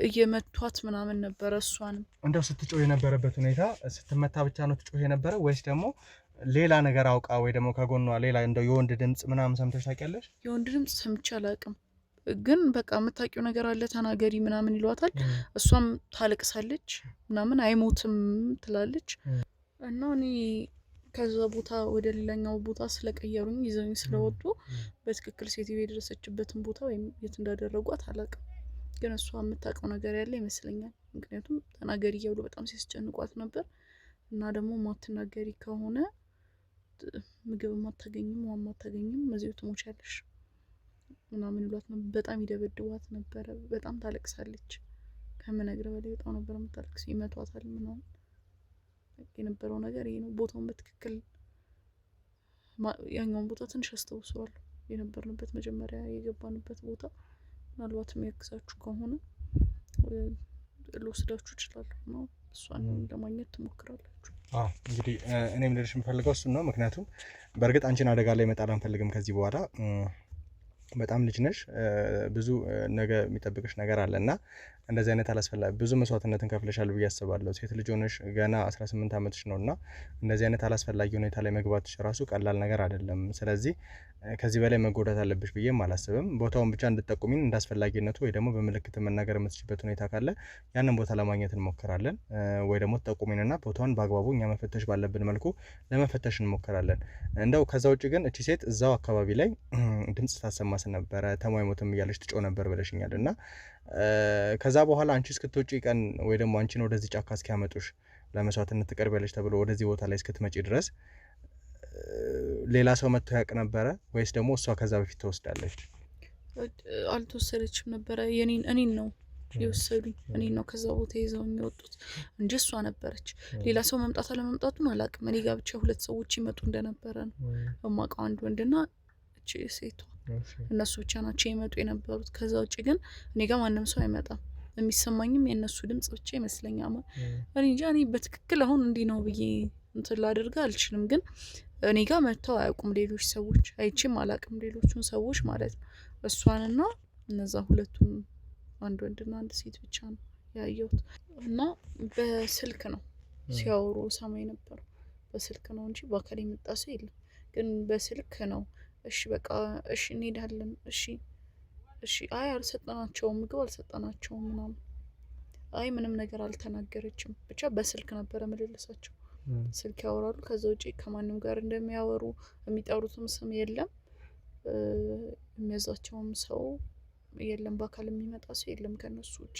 እየመቷት ምናምን ነበረ። እሷንም እንደው ስትጮህ የነበረበት ሁኔታ ስትመታ ብቻ ነው ትጮህ የነበረ ወይስ ደግሞ ሌላ ነገር አውቃ ወይ ደግሞ ከጎኗ ሌላ እንደው የወንድ ድምጽ ምናምን ሰምተሽ ታውቂያለሽ? የወንድ ድምጽ ሰምቼ አላውቅም። ግን በቃ የምታውቂው ነገር አለ ተናገሪ ምናምን ይሏታል። እሷም ታለቅሳለች ምናምን አይሞትም ትላለች እና እኔ ከዛ ቦታ ወደ ሌላኛው ቦታ ስለቀየሩኝ ይዘውኝ ስለወጡ በትክክል ሴትዮ የደረሰችበትን ቦታ ወይም የት እንዳደረጓት አላውቅም። ግን እሷ የምታውቀው ነገር ያለ ይመስለኛል። ምክንያቱም ተናገሪ እያሉ በጣም ሲያስጨንቋት ነበር እና ደግሞ ማትናገሪ ከሆነ ምግብ ማታገኝም ውሃ ማታገኝም እዚሁ ትሞቻለሽ ምናምን ይሏት ነበር። በጣም ይደበድቧት ነበረ። በጣም ታለቅሳለች። ከምነግርህ በላይ በጣም ነበር የምታለቅስ። ይመቷታል ምናምን የነበረው ነገር ይሄ ነው። ቦታውን በትክክል ያኛውን ቦታ ትንሽ አስታውሰዋለሁ የነበርንበት መጀመሪያ የገባንበት ቦታ። ምናልባት የሚያግዛችሁ ከሆነ ልወስዳችሁ እችላለሁ ነው እሷን ለማግኘት ትሞክራላችሁ። እንግዲህ እኔም ልልሽ የምፈልገው እሱን ነው። ምክንያቱም በእርግጥ አንቺን አደጋ ላይ መጣል አንፈልግም ከዚህ በኋላ በጣም ልጅ ነሽ፣ ብዙ ነገ የሚጠብቅሽ ነገር አለና እንደዚህ አይነት አላስፈላጊ ብዙ መስዋዕትነትን ከፍለሻል ብዬ አስባለሁ። ሴት ልጅ ሆነሽ ገና 18 ዓመትሽ ነውና እንደዚህ አይነት አላስፈላጊ ሁኔታ ላይ መግባትሽ ራሱ ቀላል ነገር አይደለም። ስለዚህ ከዚህ በላይ መጎዳት አለብሽ ብዬም አላስብም። ቦታውን ብቻ እንድትጠቁሚን እንዳስፈላጊነቱ ወይ ደግሞ በምልክት መናገር የምትችልበት ሁኔታ ካለ ያንን ቦታ ለማግኘት እንሞክራለን፣ ወይ ደግሞ ተጠቁሚንና ቦታውን በአግባቡ እኛ መፈተሽ ባለብን መልኩ ለመፈተሽ እንሞክራለን። እንደው ከዛ ውጭ ግን እቺ ሴት እዛው አካባቢ ላይ ድምጽ ታሰማ ነበረ፣ ተማይሞትም እያለች ትጮህ ነበር ብለሽኛል እና ከዛ በኋላ አንቺ እስክትወጪ ቀን ወይ ደግሞ አንቺን ወደዚህ ጫካ እስኪያመጡሽ ለመስዋዕትነት ትቀርቢያለሽ ተብሎ ወደዚህ ቦታ ላይ እስክትመጪ ድረስ ሌላ ሰው መጥቶ ያውቅ ነበረ ወይስ ደግሞ እሷ ከዛ በፊት ተወስዳለች? አልተወሰደችም ነበረ። እኔን ነው የወሰዱኝ። እኔን ነው ከዛ ቦታ ይዘው የሚወጡት እንጂ እሷ ነበረች። ሌላ ሰው መምጣት አለመምጣቱን አላውቅም። እኔ ጋር ብቻ 2 ሰዎች ይመጡ እንደነበረ ነው የማውቀው፣ አንድ ወንድና እቺ ሴቷ። እነሱ ብቻ ናቸው ይመጡ የነበሩት። ከዛ ውጭ ግን እኔ ጋር ማንም ሰው አይመጣም። የሚሰማኝም የእነሱ ድምጽ ብቻ ይመስለኛል። እኔ እንጃ እኔ በትክክል አሁን እንዲህ ነው ብዬ እንትን ላደርግ አልችልም። ግን እኔ ጋር መጥተው አያውቁም ሌሎች ሰዎች፣ አይቼም አላውቅም ሌሎቹን ሰዎች ማለት ነው። እሷንና እነዛ ሁለቱን አንድ ወንድና አንድ ሴት ብቻ ነው ያየሁት እና በስልክ ነው ሲያወሩ ሰማይ ነበር። በስልክ ነው እንጂ በአካል የመጣ ሰው የለም። ግን በስልክ ነው እሺ በቃ እሺ እንሄዳለን፣ እሺ አይ አልሰጠናቸውም፣ ምግብ አልሰጠናቸውም ምናምን፣ አይ ምንም ነገር አልተናገረችም። ብቻ በስልክ ነበረ ምልልሳቸው። ስልክ ያወራሉ። ከዛ ውጪ ከማንም ጋር እንደሚያወሩ የሚጠሩትም ስም የለም፣ የሚያዛቸውም ሰው የለም፣ በአካል የሚመጣ ሰው የለም ከነሱ ውጭ።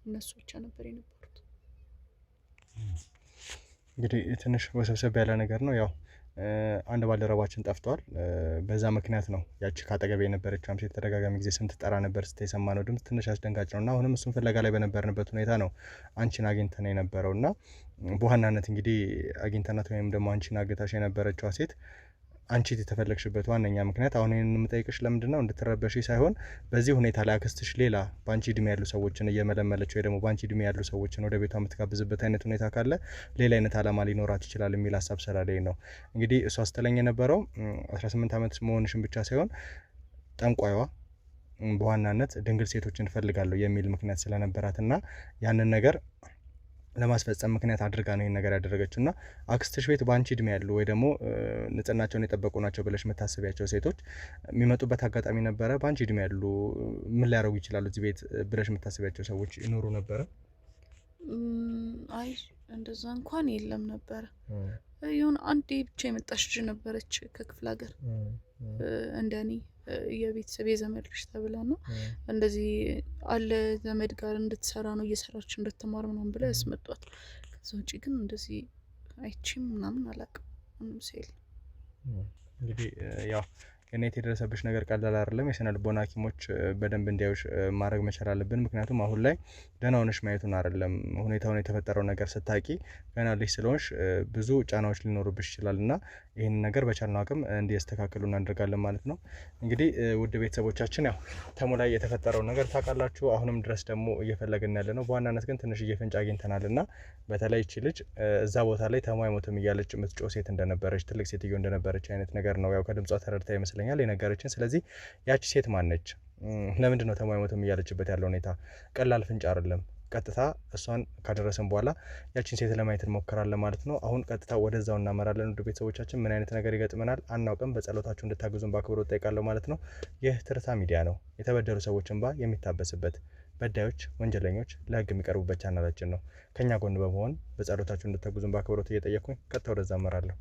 እነሱ ብቻ ነበር የነበሩት። እንግዲህ ትንሽ ወሰብሰብ ያለ ነገር ነው። ያው አንድ ባልደረባችን ጠፍቷል። በዛ ምክንያት ነው ያቺ ካጠገቤ የነበረችው ሴት ተደጋጋሚ ጊዜ ስም ትጠራ ነበር። ስትሰማነው ድምጽ ትንሽ አስደንጋጭ ነውና አሁንም እሱን ፍለጋ ላይ በነበርንበት ሁኔታ ነው አንቺን አግኝተን የነበረውና በዋናነት እንግዲህ አግኝተናት ወይም ደግሞ አንቺን አግታሽ የነበረችው ሴት አንቺ የተፈለግሽበት ዋነኛ ምክንያት አሁን ይሄንን የምጠይቅሽ ለምንድነው እንድትረበሺ ሳይሆን በዚህ ሁኔታ ላይ አክስትሽ ሌላ ባንቺ እድሜ ያሉ ሰዎችን እየመለመለች ወይ ደግሞ ባንቺ እድሜ ያሉ ሰዎችን ወደ ቤቷ የምትጋብዝበት አይነት ሁኔታ ካለ ሌላ አይነት አላማ ሊኖራት ይችላል የሚል ሀሳብ ስላለኝ ነው። እንግዲህ እሷ ስትለኝ የነበረው 18 ዓመት መሆንሽን ብቻ ሳይሆን ጠንቋይዋ በዋናነት ድንግል ሴቶችን እፈልጋለሁ የሚል ምክንያት ስለነበራትና ያንን ነገር ለማስፈጸም ምክንያት አድርጋ ነው ይሄን ነገር ያደረገችውና አክስትሽ ቤት ባንቺ እድሜ ያሉ ወይ ደግሞ ንጽህናቸውን የጠበቁ ናቸው ብለሽ መታሰቢያቸው ሴቶች የሚመጡበት አጋጣሚ ነበረ? ባንቺ እድሜ ያሉ ምን ሊያደርጉ ይችላሉ እዚህ ቤት ብለሽ መታሰቢያቸው ሰዎች ይኖሩ ነበረ? አይ እንደዛ እንኳን የለም ነበረ። ይሁን አንዴ ብቻ የመጣች ልጅ ነበረች ከክፍለ ሀገር እንደኔ የቤተሰብ የዘመድ ልጅ ተብላ ነው እንደዚህ አለ ዘመድ ጋር እንድትሰራ ነው እየሰራች እንድትማር ምናምን ብላ ያስመጧት። ከዛ ውጪ ግን እንደዚህ አይቺም ምናምን አላውቅም ምንም ሲል እንግዲህ ያው የኔት የደረሰብሽ ነገር ቀላል አይደለም። የስነ ልቦና ሐኪሞች በደንብ እንዲያዩሽ ማድረግ መቻል አለብን። ምክንያቱም አሁን ላይ ደህና ሆነሽ ማየቱን አይደለም ሁኔታውን የተፈጠረው ነገር ስታቂ ገና ልጅ ስለሆንሽ ብዙ ጫናዎች ሊኖሩብሽ ይችላልና ይሄን ነገር በቻልነው አቅም እንዲያስተካክሉ እናደርጋለን ማለት ነው። እንግዲህ ውድ ቤተሰቦቻችን ያው ተሙ ላይ የተፈጠረው ነገር ታውቃላችሁ። አሁንም ድረስ ደግሞ እየፈለግን ያለ ነው። በዋናነት ግን ትንሽ እየፈንጫ አግኝተናልና በተለይ እቺ ልጅ እዛ ቦታ ላይ ተሙ አይሞትም እያለች የምትጮህ ሴት እንደነበረች ትልቅ ሴትዮ እንደነበረች አይነት ነገር ነው ያው ከድምጿ ተረድታ ይመስለኛል የነገረችን። ስለዚህ ያቺ ሴት ማነች? ለምንድን ነው ተሙ አይሞትም እያለችበት ያለው ሁኔታ ቀላል ፍንጭ አይደለም። ቀጥታ እሷን ካደረሰን በኋላ ያቺን ሴት ለማየት እንሞክራለን ማለት ነው። አሁን ቀጥታ ወደዛው እናመራለን። ውድ ቤተሰቦቻችን ምን አይነት ነገር ይገጥመናል አናውቅም። በጸሎታችሁ እንድታግዙን በአክብሮት ጠይቃለሁ ማለት ነው። ይህ ትርታ ሚዲያ ነው። የተበደሉ ሰዎች እንባ የሚታበስበት፣ በዳዮች ወንጀለኞች ለህግ የሚቀርቡበት ቻናላችን ነው። ከኛ ጎን በመሆን በጸሎታችሁ እንድታግዙን በአክብሮት እየጠየቅኩኝ ቀጥታ ወደዛ አመራለሁ።